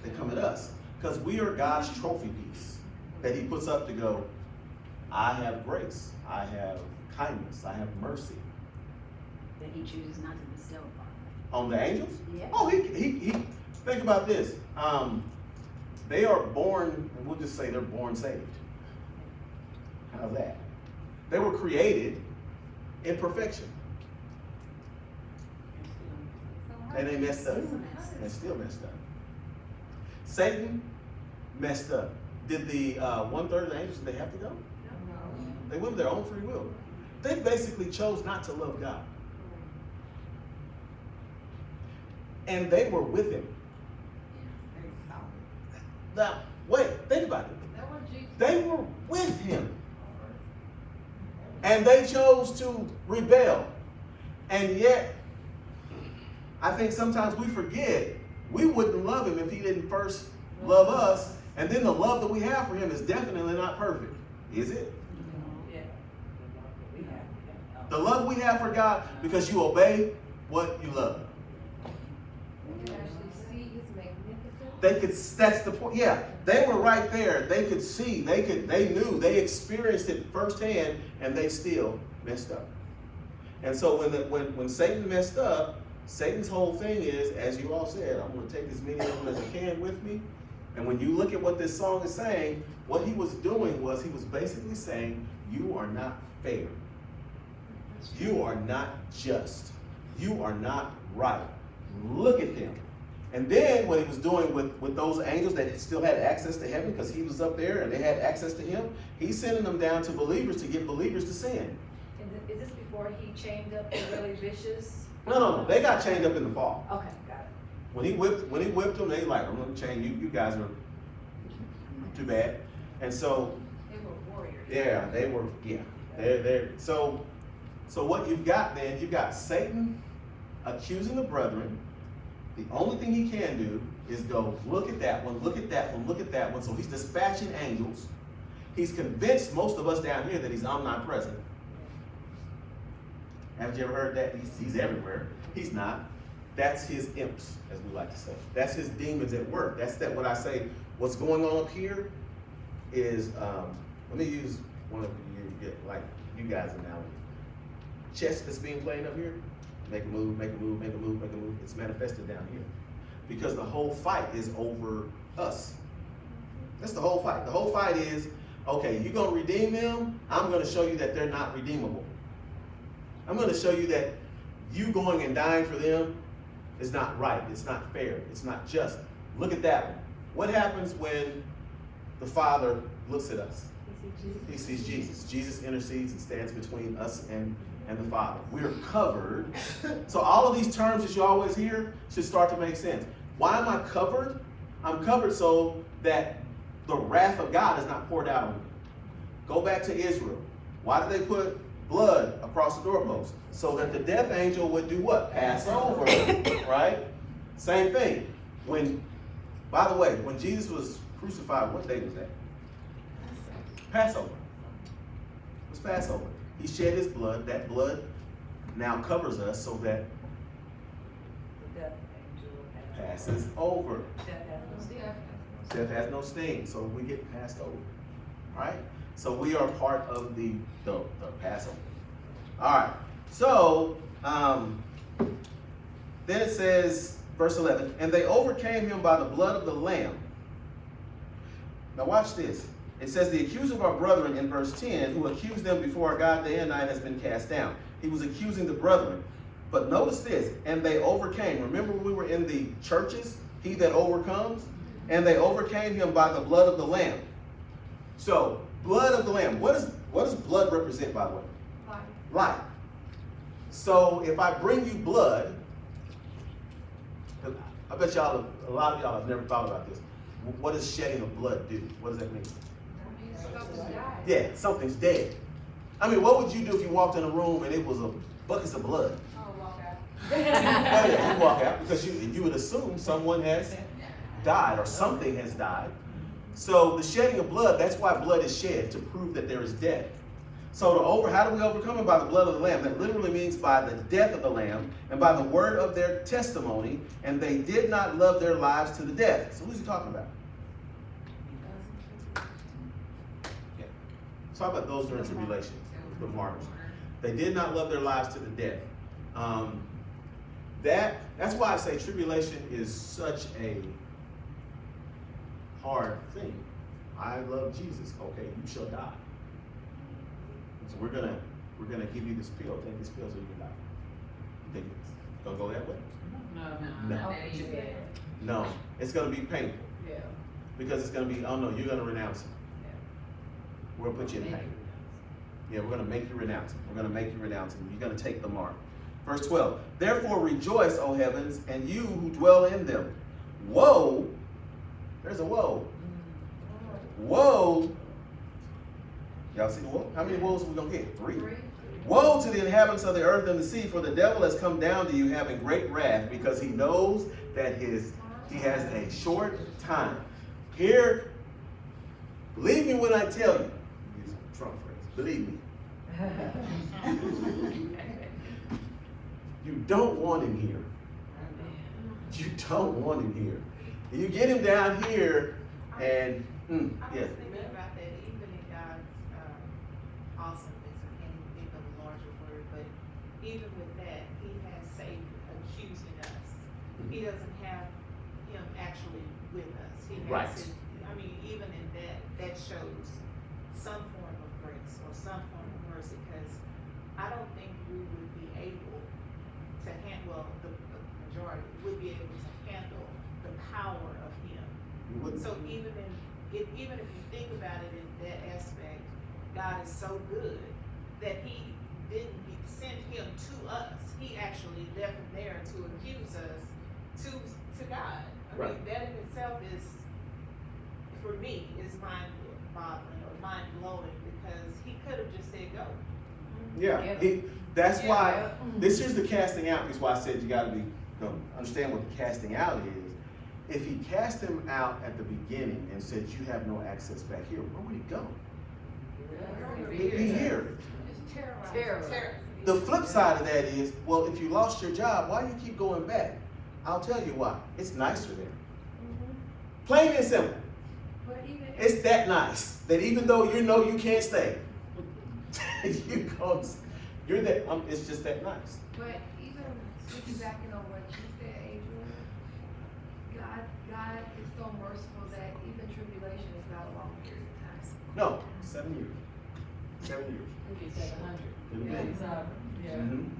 A: they come at us. Because we are God's trophy piece that he puts up to go, I have grace, I have kindness, I have mercy.
E: That he chooses not to bestow upon.
A: On the angels?
E: Yeah.
A: Oh, he think about this. They are born, and we'll just say they're born saved. How's that? They were created in perfection. And they messed up. And still messed up. Satan messed up. Did the 1/3 of the angels, did they have to go? They went of their own free will. They basically chose not to love God. And they were with him. Now, wait, think about it.
B: That was Jesus.
A: They were with him. And they chose to rebel. And yet, I think sometimes we forget we wouldn't love him if he didn't first love us. And then the love that we have for him is definitely not perfect. Is it? The love we have for God, because you obey what you love.
B: You can actually see his magnificence.
A: They could, that's the point. Yeah, they were right there. They could see, they knew, they experienced it firsthand, and they still messed up. And so when Satan messed up, Satan's whole thing is, as you all said, I'm going to take as many of them as I can with me. And when you look at what this song is saying, what he was doing was he was basically saying, you are not fair. You are not just. You are not right. Look at them. And then what he was doing with those angels that still had access to heaven, because he was up there and they had access to him, he's sending them down to believers to get believers to sin.
F: Is this before he chained up the really vicious?
A: No. They got chained up in the fall.
F: Okay, got it.
A: When he whipped them, they like, I'm going to chain you. You guys are too bad. And so,
B: They were warriors.
A: yeah, they were, yeah. They're so what you've got then, you've got Satan accusing the brethren. The only thing he can do is go, look at that one, look at that one, look at that one. So he's dispatching angels. He's convinced most of us down here that he's omnipresent. Haven't you ever heard that? He's everywhere. He's not. That's his imps, as we like to say. That's his demons at work. That's what I say. What's going on up here is, let me use one of you guys analogy. Chess that's being played up here, make a move, make a move, make a move, make a move. It's manifested down here. Because the whole fight is over us. That's the whole fight. The whole fight is, okay, you're going to redeem them. I'm going to show you that they're not redeemable. I'm going to show you that you going and dying for them is not right. It's not fair. It's not just. Look at that one. What happens when the Father looks at us? He sees Jesus. Jesus intercedes and stands between us and the Father. We're covered. So all of these terms that you always hear should start to make sense. Why am I covered? I'm covered so that the wrath of God is not poured out on me. Go back to Israel. Why did they put blood across the doorpost? So that the death angel would do what? Pass over, right? Same thing. By the way, when Jesus was crucified, what day was that? Passover. It was Passover. He shed his blood. That blood now covers us so that
F: The death angel
A: passes over.
B: Yeah.
A: Death has no sting, so we get passed over. Right? So we are part of the Passover. All right. So then it says, verse 11, and they overcame him by the blood of the Lamb. Now watch this. It says, the accuser of our brethren in verse 10, who accused them before our God day and night, has been cast down. He was accusing the brethren. But notice this, and they overcame. Remember when we were in the churches? he that overcomes, and they overcame him by the blood of the Lamb. So, blood of the Lamb. What does blood represent, by the way?
B: Life.
A: Life. So, if I bring you blood, I bet y'all, a lot of y'all have never thought about this. What does shedding of blood do? What does that mean?
B: That means something died.
A: Yeah, something's dead. I mean, what would you do if you walked in a room and it was a buckets of blood?
B: Oh, walk out.
A: Oh yeah, you walk out because you would assume someone has died or something has died. So the shedding of blood, that's why blood is shed, to prove that there is death. So how do we overcome it? By the blood of the Lamb. That literally means by the death of the Lamb and by the word of their testimony, and they did not love their lives to the death. So who's he talking about? Yeah. Talk about those during tribulation, the martyrs. They did not love their lives to the death. That's why I say tribulation is such a hard thing. I love Jesus. Okay, you shall die. So we're gonna give you this pill. Take this pill so you can die. You think it's gonna go that way?
D: No,
A: No.
D: not that easy.
A: No, it's gonna be painful
F: Yeah.
A: because it's gonna be. Oh no, you're gonna renounce him. We're gonna put you in pain. Yeah, we're gonna make you renounce him. We're gonna make you renounce him. You're gonna take the mark. Verse 12. Therefore rejoice, O heavens, and you who dwell in them. Woe. There's a woe. Woe. Y'all see the woe? How many woes are we gonna get? 3. Woe to the inhabitants of the earth and the sea, for the devil has come down to you having great wrath, because he knows that he has a short time. Here, believe me when I tell you. Use a Trump phrase. Believe me. You don't want him here. You don't want him here. You get him down here, and
G: I
A: yeah.
G: was thinking about that, even in God's awesomeness, I can't even think of a larger word, but even with that, he has Satan accusing us. He doesn't have him actually with us. He has
A: Right.
G: his, I mean, even in that shows some form of grace or some form of mercy, because I don't think we would be able to handle, the majority would be able to handle the power of him.
A: You wouldn't.
G: So even if you think about it in that aspect, God is so good that he didn't send him to us. He actually left him there to accuse us to God. I
A: Right.
G: mean, that in itself is, for me, is mind-boggling or mind-blowing, because he could have just said go.
A: Yeah, that's why, this here's the casting out, is why I said you gotta understand what the casting out is. If he cast him out at the beginning and said you have no access back here, where would he go? He'd be here.
B: Just terrorize.
F: Terror.
A: The flip side of that is, well, if you lost your job, why do you keep going back? I'll tell you why. It's nicer there. Plain and simple.
B: But even if,
A: It's that nice that even though you know you can't stay, you're there. It's just that nice.
B: but even piggybacking on what you said, Adrian, God is so merciful that even tribulation is not a long period of time.
A: No, 7 years. 7 years. Could have been.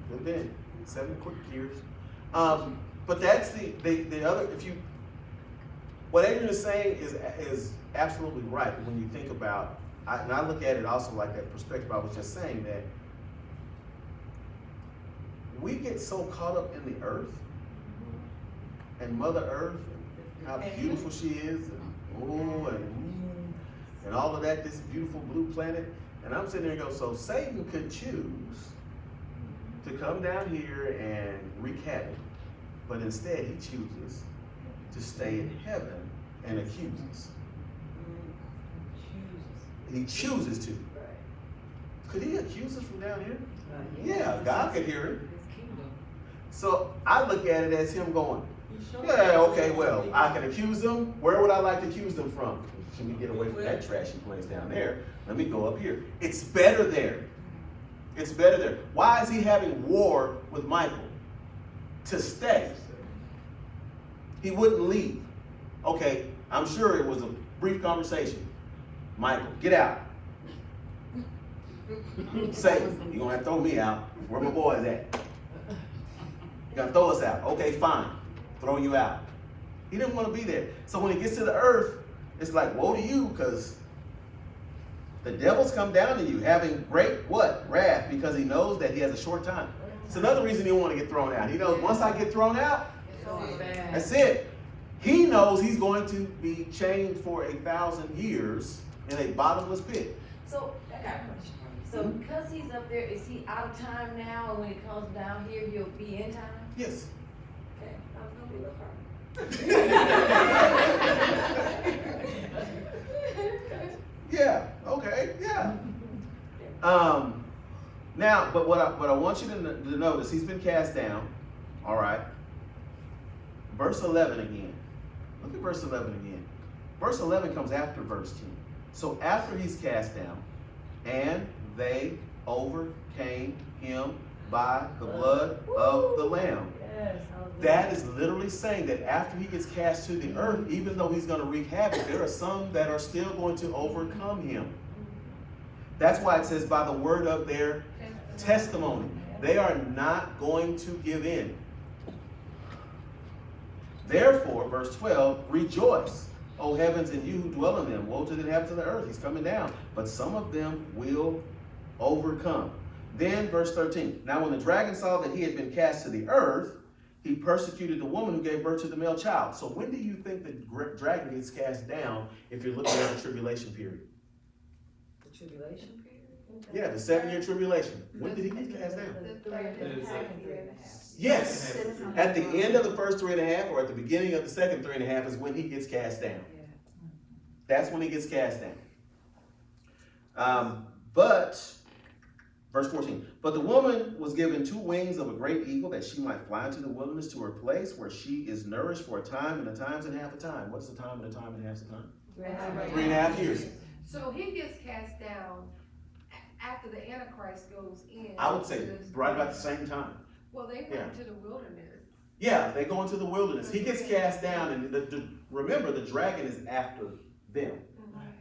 A: Could have been 7 quick years. But that's the other. What Adrian is saying is absolutely right when you think about. And I look at it also like that perspective I was just saying, that we get so caught up in the earth and Mother Earth and how beautiful she is, and all of that, this beautiful blue planet. And I'm sitting there and go, so Satan could choose to come down here and wreak havoc, but instead he chooses to stay in heaven and accuse us. He chooses to. Could he accuse us from down here? Yeah, God could hear it. So I look at it as him going, yeah, okay, well, I can accuse them. Where would I like to accuse them from? Can we get away from that trashy place down there? Let me go up here. It's better there. It's better there. Why is he having war with Michael? To stay. He wouldn't leave. Okay, I'm sure it was a brief conversation. Michael, get out. Satan, you're gonna have to throw me out. Where my boys at? You're gonna throw us out. Okay, fine. Throw you out. He didn't want to be there. So when he gets to the earth, it's like, woe to you, because the devil's come down to you, having great what? Wrath, because he knows that he has a short time. It's another reason he don't want to get thrown out. He knows once I get thrown out, that's it. He knows he's going to be chained for 1,000 years in a bottomless pit.
F: So, I got a question for you. So because he's up there, is he out of time now, and when he comes down here, he'll be in time?
A: Yes.
F: Okay, I was gonna be a little hard.
A: Yeah, okay, yeah. Now, but what I want you to notice, he's been cast down, all right. Verse 11 again. Look at verse 11 again. Verse 11 comes after verse 10. So after he's cast down, and they overcame him by the blood of the Lamb.
F: Yes.
A: That is literally saying that after he gets cast to the earth, even though he's going to wreak havoc, there are some that are still going to overcome him. That's why it says by the word of their testimony. They are not going to give in. Therefore, verse 12, rejoice, O heavens, and you who dwell in them. Woe to the inhabitants of the earth. He's coming down. But some of them will overcome. Then, verse 13. Now, when the dragon saw that he had been cast to the earth, he persecuted the woman who gave birth to the male child. So when do you think the dragon gets cast down if you're looking at the tribulation period?
F: The tribulation period?
A: Yeah, the 7-year tribulation. When did he get cast down?
B: The third and a half years.
A: Yes. At the end of the first 3.5 or at the beginning of the second 3.5 is when he gets cast down. That's when he gets cast down. But, verse 14, but the woman was given 2 wings of a great eagle that she might fly into the wilderness to her place where she is nourished for a time and a time and half a time. What's the time and a time and half a time? 3.5 years.
B: So he gets cast down after the Antichrist goes in.
A: I would say right about the same time.
B: Well, they went to the wilderness.
A: Yeah, they go into the wilderness. He gets cast down, and remember, the dragon is after them.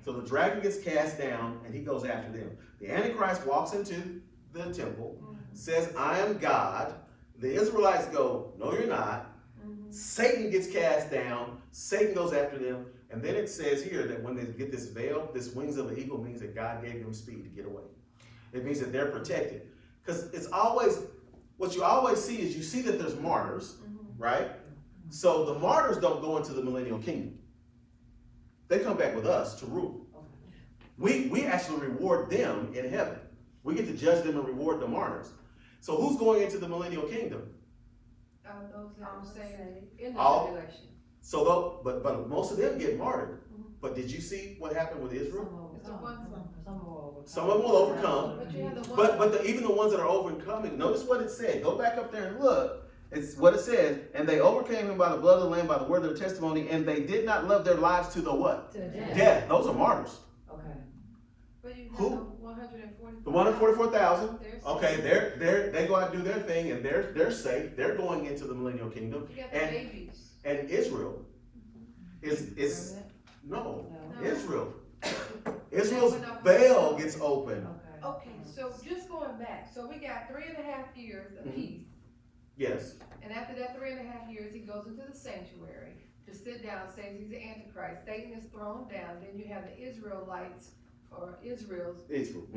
A: So the dragon gets cast down, and he goes after them. The Antichrist walks into the temple, says, I am God. The Israelites go, no, you're not. Satan gets cast down. Satan goes after them. And then it says here that when they get this veil, this wings of an eagle means that God gave them speed to get away. It means that they're protected. Because it's always, what you always see is you see that there's martyrs, right? So the martyrs don't go into the millennial kingdom. They come back with us to rule. We actually reward them in heaven. We get to judge them and reward the martyrs. So who's going into the millennial kingdom?
B: Those that are saved in the
A: All-
B: tribulation.
A: So, but most of them get martyred. But did you see what happened with Israel?
B: It's the ones,
A: Some of them will overcome.
B: but you have the ones.
A: But even the ones that are overcoming, notice what it said. Go back up there and look. It's what it says. And they overcame him by the blood of the Lamb, by the word of their testimony, and they did not love their lives to the what?
F: To the death.
A: Death. Those are martyrs.
F: Okay.
B: But you have
A: Who?
B: the 144,000.
A: The 144,000.
B: They're saved.
A: Okay, they go out and do their thing, and they're safe. They're going into the millennial kingdom.
B: You got the
A: And
B: babies.
A: and Israel is no
B: No.
A: Israel. Israel's veil gets open.
F: Okay.
B: Okay, so just going back, so we got 3.5 years of
A: Mhm.
B: peace.
A: Yes.
B: And after that 3.5 years, he goes into the sanctuary to sit down, says he's the Antichrist. Satan is thrown down. Then you have the Israelites, or Israel's,
A: Israel.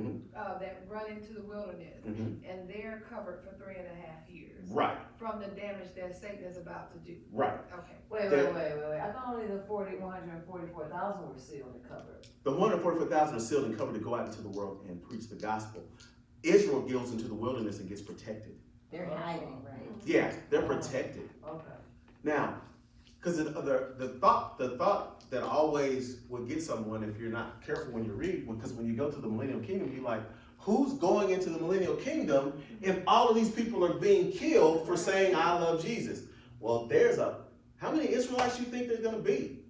B: that run into the wilderness. And they're covered for 3.5 years.
A: Right.
B: From the damage that Satan is about to do.
A: Right.
B: Okay.
F: Wait. I thought only the 144,000 were sealed and covered.
A: The 144,000 are sealed and covered to go out into the world and preach the gospel. Israel goes into the wilderness and gets protected.
E: They're hiding, right?
A: Yeah, they're protected.
F: Okay.
A: Now, because the thought that always would get someone if you're not careful when you read, because when you go to the millennial kingdom, you're like, who's going into the millennial kingdom if all of these people are being killed for saying I love Jesus? Well, how many Israelites you think there's gonna be?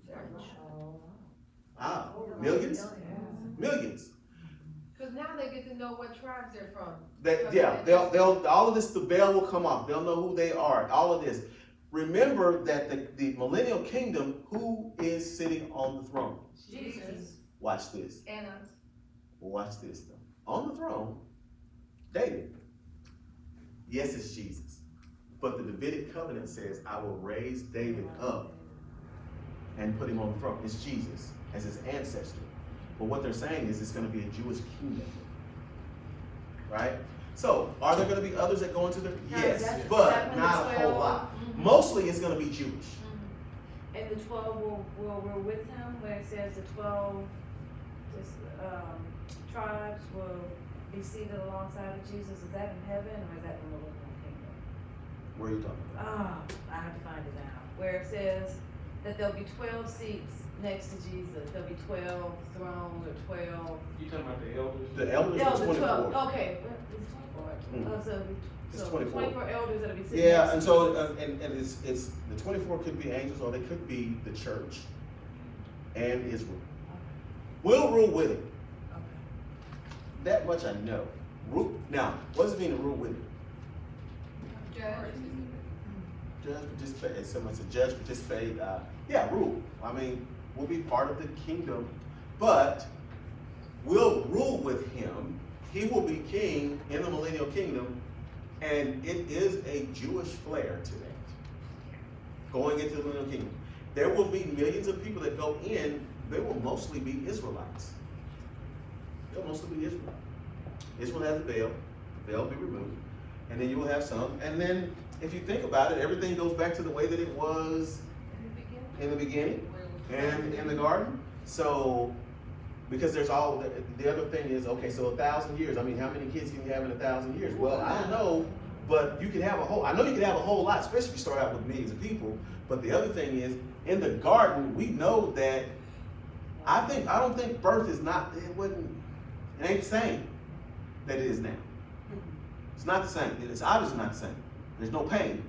A: Millions? Millions.
B: Because now they get to know what tribes they're from.
A: They'll all of this, the veil will come off. They'll know who they are. All of this. Remember that the millennial kingdom, who is sitting on the throne?
B: Jesus.
A: Watch this.
B: And us.
A: Watch this though. On the throne, David. Yes, it's Jesus. But the Davidic covenant says, I will raise David up and put him on the throne. It's Jesus as his ancestor. But what they're saying is it's going to be a Jewish kingdom. Right? So, are there going to be others that go into the?
F: Now,
A: Yes,
F: is that
A: but
F: when
A: not
F: the
A: a whole
F: 12
A: lot.
F: Mhm.
A: Mostly it's going to be Jewish.
F: And the 12 will with him, where it says the 12 tribes will be seated alongside of Jesus. Is that in heaven or is that in the millennial kingdom?
A: Where are you talking about?
F: I have to find it now. Where it says that there'll be 12 seats next to Jesus. There'll be 12 thrones or 12.
C: You talking about the elders?
A: The elders
F: No,
A: are
F: the
A: 24.
F: 12. Okay, it's 24.
A: Mhm.
F: So
A: It's
F: so
A: 24.
F: 24 elders that'll be sitting
A: Yeah,
F: next
A: and
F: to
A: so
F: Jesus.
A: and it's the 24 could be angels or they could be the church and Israel. We'll rule with it.
F: Okay.
A: That much I know. Now, what does it mean to rule with it?
B: Judge.
A: Judge, participate. Someone said judge, participate. Yeah, rule. I mean, we'll be part of the kingdom, but we'll rule with him. He will be king in the millennial kingdom, and it is a Jewish flair to that. Going into the millennial kingdom. There will be millions of people that go in, they will mostly be Israelites. They'll mostly be Israel. Israel has the veil will be removed. And then you will have some. And then if you think about it, everything goes back to the way that it was in the beginning and in the garden. So, because there's all, the other thing is, okay, so 1,000 years. I mean, how many kids can you have in 1,000 years? Well, I don't know, but you can have I know you can have a whole lot, especially if you start out with millions of people. But the other thing is, in the garden, we know that, I don't think birth is not, it ain't the same that it is now. It's not the same. It's obviously not the same. There's no pain.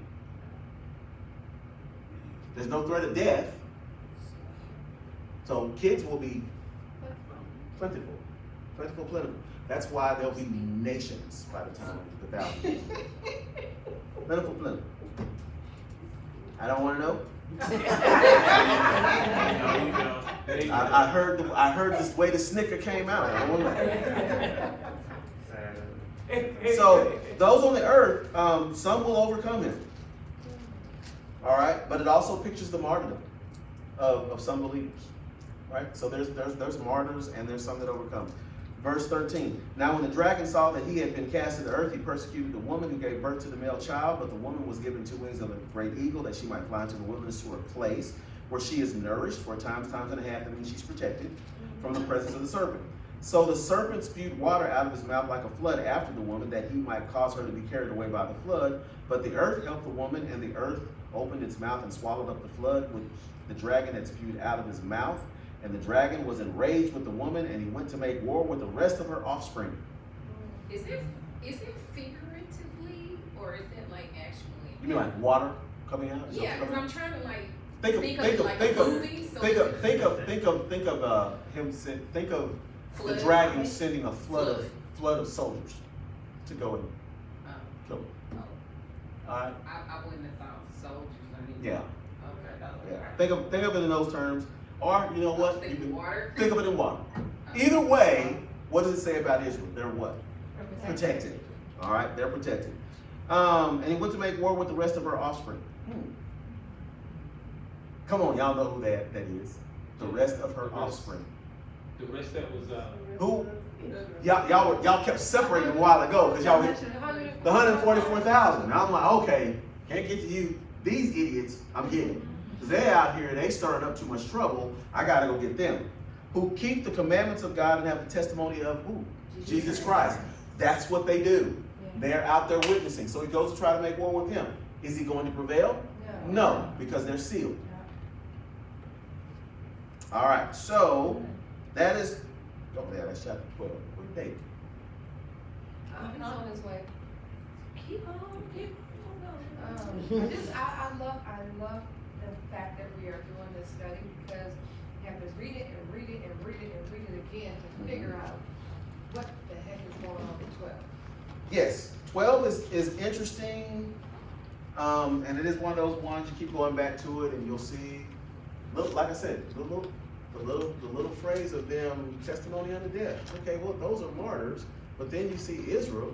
A: There's no threat of death. So kids will be plentiful. Plentiful. That's why there'll be nations by the time the 1,000 years. Plentiful. I don't want to know.
C: There you go.
A: I heard this way the snicker came out. I don't want to know. So those on the earth, some will overcome him. All right, but it also pictures the martyrdom of some believers. Right? So there's martyrs and there's some that overcome. Verse 13. Now when the dragon saw that he had been cast to the earth, he persecuted the woman who gave birth to the male child, but the woman was given 2 wings of a great eagle that she might fly into the wilderness to her place where she is nourished for times and a half. That means she's protected from the presence of the serpent. So the serpent spewed water out of his mouth like a flood after the woman, that he might cause her to be carried away by the flood. But the earth helped the woman, and the earth opened its mouth and swallowed up the flood which the dragon had spewed out of his mouth. And the dragon was enraged with the woman, and he went to make war with the rest of her offspring.
D: Is it figuratively, or is it like actually?
A: You mean like water coming out? Is that
D: Yeah,
A: what
D: because
A: you're
D: I'm trying to like
A: Think of the
D: Flood.
A: dragon sending a flood of soldiers to go and kill them.
D: Oh,
A: All right.
D: I wouldn't have thought soldiers. I mean.
A: Yeah.
D: Okay.
A: Yeah. Think of it in those terms, or you know what? You can
D: Water.
A: think of it in water. Either way, what does it say about Israel? They're what? Protected. All right, they're protected. And he went to make war with the rest of her offspring. Come on, y'all know who that is. The rest of her offspring.
C: The rest that was,
A: Who? Y'all kept separating a while ago because y'all the 144,000. And I'm like, okay, can't get to you. These idiots, I'm getting. Because they're out here, they stirring up too much trouble. I gotta go get them. Who keep the commandments of God and have the testimony of who? Jesus Christ. That's what they do. They're out there witnessing. So he goes to try to make war with him. Is he going to prevail? No, because they're sealed. All right, so that is, that's chapter 12. What date?
B: He's on his way.
F: Keep on going.
B: I love the fact that we are doing this study because you have to read it and read it and read it and read it again to figure out what the heck is going on with 12.
A: Yes, 12 is interesting, and it is one of those ones you keep going back to it and you'll see, look, like I said, the little phrase of them testimony unto death. Okay, well, those are martyrs, but then you see Israel.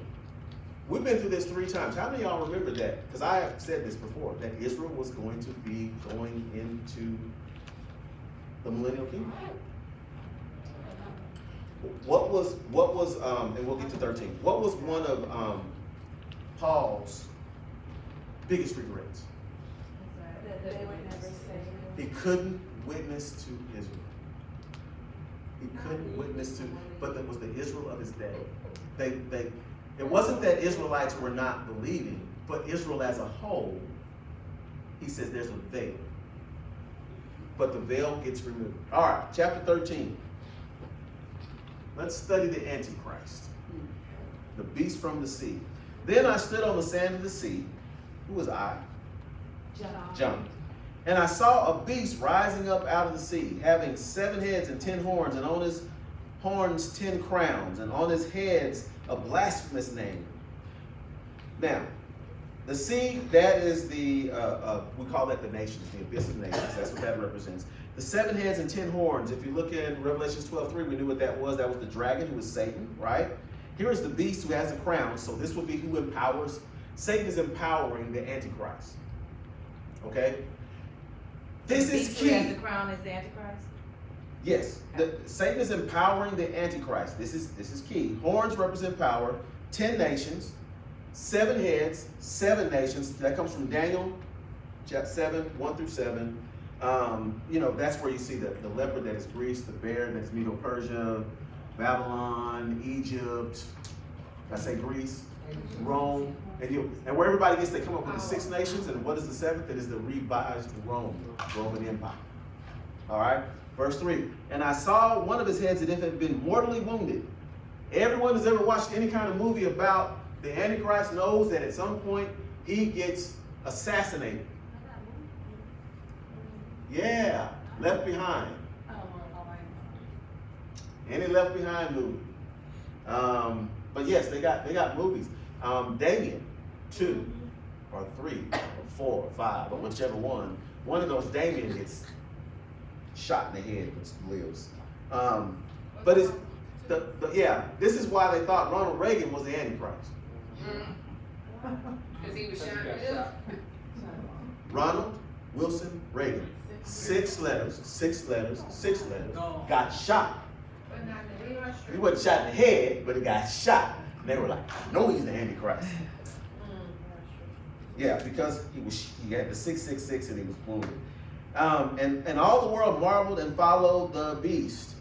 A: We've been through this 3 times. How many of y'all remember that? Because I have said this before, that Israel was going to be going into The millennial kingdom. What was, and we'll get to 13. What was one of Paul's biggest regrets?
F: That they would never say.
A: He couldn't witness to Israel. He couldn't witness to, but that was the Israel of his day. It wasn't that Israelites were not believing, but Israel as a whole, he says there's a veil. But the veil gets removed. All right, chapter 13. Let's study the Antichrist, the beast from the sea. Then I stood on the sand of the sea. Who was I? John. And I saw a beast rising up out of the sea, having 7 heads and 10 horns, and on his horns 10 crowns, and on his heads a blasphemous name. Now, the sea, that is we call that the nations, the abyss of nations. That's what that represents. The 7 heads and 10 horns, if you look in Revelation 12:3, we knew what that was. That was the dragon, who was Satan, right? Here is the beast who has a crown. So this would be who empowers. Satan is empowering the Antichrist. Okay? This is
F: Beast who has
A: key.
F: the crown is the Antichrist?
A: Yes, Satan is empowering the Antichrist. This is key. Horns represent power. 10 nations, 7 heads, 7 nations. That comes from Daniel, chapter 7, 1 through 7. That's where you see the leopard, that is Greece, the bear, that is Medo-Persia, Babylon, Egypt. Did I say Greece? Rome. And where everybody gets, they come up with the 6 nations. And what is the 7th? It is the revised Roman Empire. All right? Verse 3. And I saw one of his heads that if it had been mortally wounded. Everyone who's ever watched any kind of movie about the Antichrist knows that at some point he gets assassinated. Yeah, Left Behind. Any Left Behind movie. But yes, they got movies. Damien, 2 or 3 or 4 or 5, or whichever one. One of those, Damien gets shot in the head, which lives. But it's this is why they thought Ronald Reagan was the Antichrist.
D: Cause he was shot.
A: Ronald Wilson Reagan, 6 letters, got shot.
B: But not in the New York
A: He
B: Street.
A: wasn't shot in the head, but he got shot. And they were like, no, he's the Antichrist. Yeah, because he had the 666 and he was wounded. And all the world marveled and followed the beast.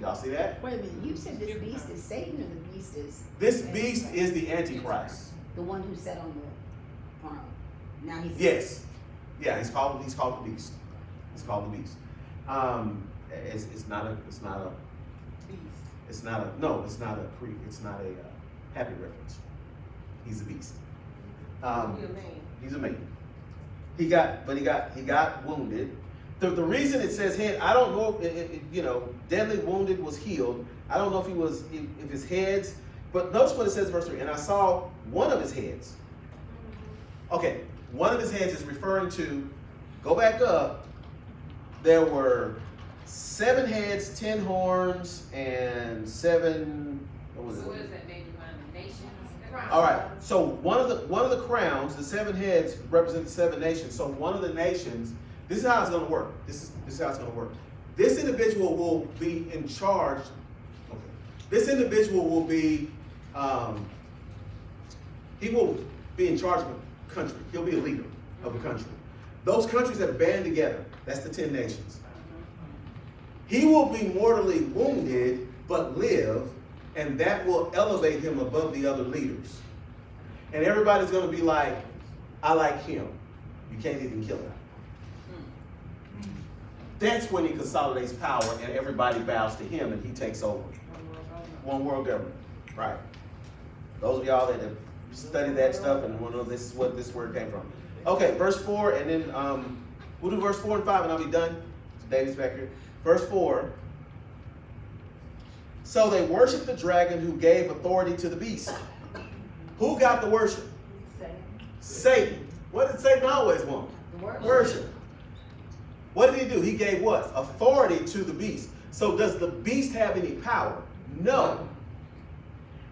A: Y'all see that?
E: Wait a minute, you said this beast is Satan or the beast is?
A: This beast is the Antichrist.
E: The one who sat on the throne. Now he's.
A: Yes. Yeah, he's called the beast. He's called the beast. It's not a happy reference. He's a beast. He's a man. He got wounded. The reason it says head, I don't know if deadly wounded was healed. I don't know if his heads, but notice what it says in verse 3. And I saw one of his heads. Okay, one of his heads is referring to, go back up, there were 7 heads, 10 horns, and 7, what was it?
D: So what does that make you mind? The nations?
A: All right. So one of the crowns, the 7 heads represent the 7 nations. So one of the nations, this is how it's going to work. This is how it's going to work. This individual will be in charge. Okay. This individual will be, he will be in charge of a country. He'll be a leader of a country. Those countries that band together, that's the 10 nations. He will be mortally wounded, but live, and that will elevate him above the other leaders. And everybody's going to be like, I like him. You can't even kill him. That's when he consolidates power and everybody bows to him and he takes over. One world government. Right. Those of y'all that have studied that stuff and will know this is what this word came from. Okay, verse 4, and then we'll do verse 4 and 5 and I'll be done. David's back here. Verse 4. So they worshiped the dragon who gave authority to the beast. Who got the worship? Satan. What did Satan always want? Worship. What did he do? He gave what? Authority to the beast. So does the beast have any power? No.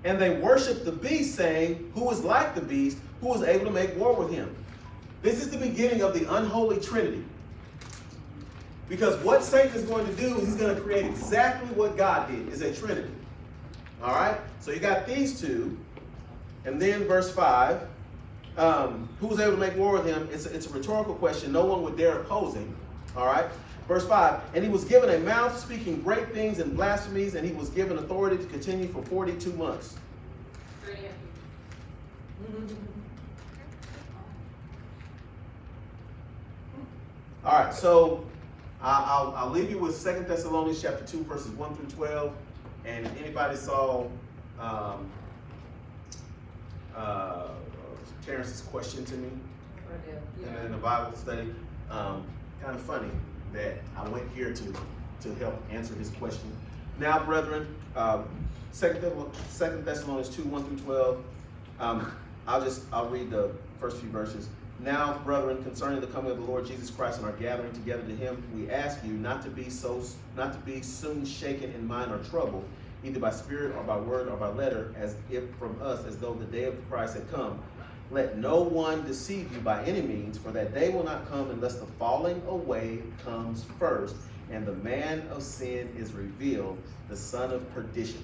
A: And they worshiped the beast, saying, who is like the beast, who is able to make war with him. This is the beginning of the unholy trinity. Because what Satan is going to do is he's going to create exactly what God did. It's a trinity. All right? So you got these two. And then verse 5. Who was able to make war with him? It's a rhetorical question. No one would dare oppose him. All right? Verse 5. And he was given a mouth speaking great things and blasphemies, and he was given authority to continue for 42 months. All right, so I'll leave you with 2 Thessalonians chapter 2, verses 1 through 12. And if anybody saw Terrence's question to me in the Bible study, kind of funny that I went here to help answer his question. Now, brethren, 2 Thessalonians 2, 1 through 12. I'll read the first few verses. Now, brethren, concerning the coming of the Lord Jesus Christ and our gathering together to him, we ask you not to be soon shaken in mind or troubled, either by spirit or by word or by letter, as if from us, as though the day of Christ had come. Let no one deceive you by any means, for that day will not come unless the falling away comes first, and the man of sin is revealed, the son of perdition.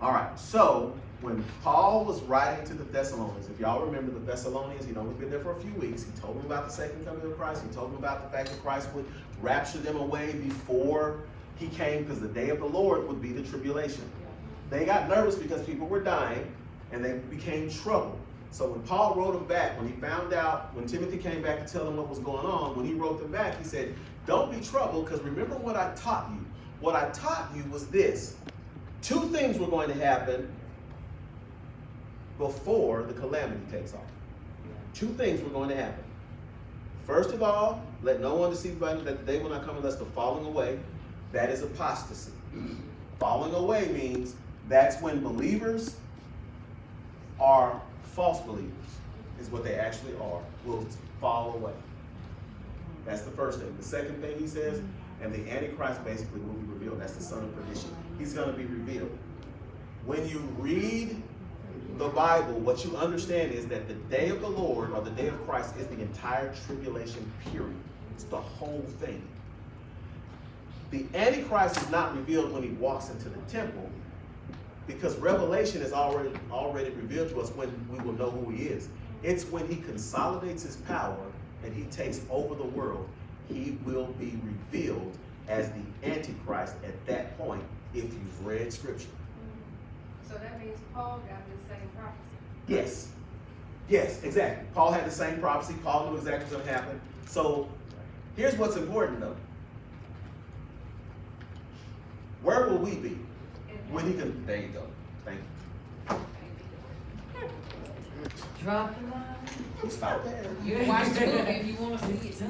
A: All right, so when Paul was writing to the Thessalonians, if y'all remember the Thessalonians, he'd only been there for a few weeks. He told them about the second coming of Christ. He told them about the fact that Christ would rapture them away before he came, because the day of the Lord would be the tribulation. They got nervous because people were dying, and they became troubled. So when Paul wrote them back, when he found out, when Timothy came back to tell them what was going on, when he wrote them back, he said, don't be troubled, because remember what I taught you. What I taught you was this. Two things were going to happen before the calamity takes off. Two things were going to happen. First of all, let no one deceive you that the day will not come unless the falling away. That is apostasy. Falling away means that's when believers are false believers, is what they actually are, will fall away. That's the first thing. The second thing he says, and the Antichrist basically will be revealed. That's the son of perdition. He's going to be revealed. When you read the Bible, what you understand is that the day of the Lord, or the day of Christ, is the entire tribulation period. It's the whole thing. The Antichrist is not revealed when he walks into the temple, because Revelation is already revealed to us when we will know who he is. It's when he consolidates his power and he takes over the world, he will be revealed as the Antichrist at that point, if you've read Scripture.
B: So that means Paul got the same prophecy.
A: Yes. Yes, exactly. Paul had the same prophecy. Paul knew exactly what's going to happen. So here's what's important, though. Where will we be when he can? There you go. Thank
F: Drop the line.
A: you. Stop there.
D: You can watch the movie if you want to see it.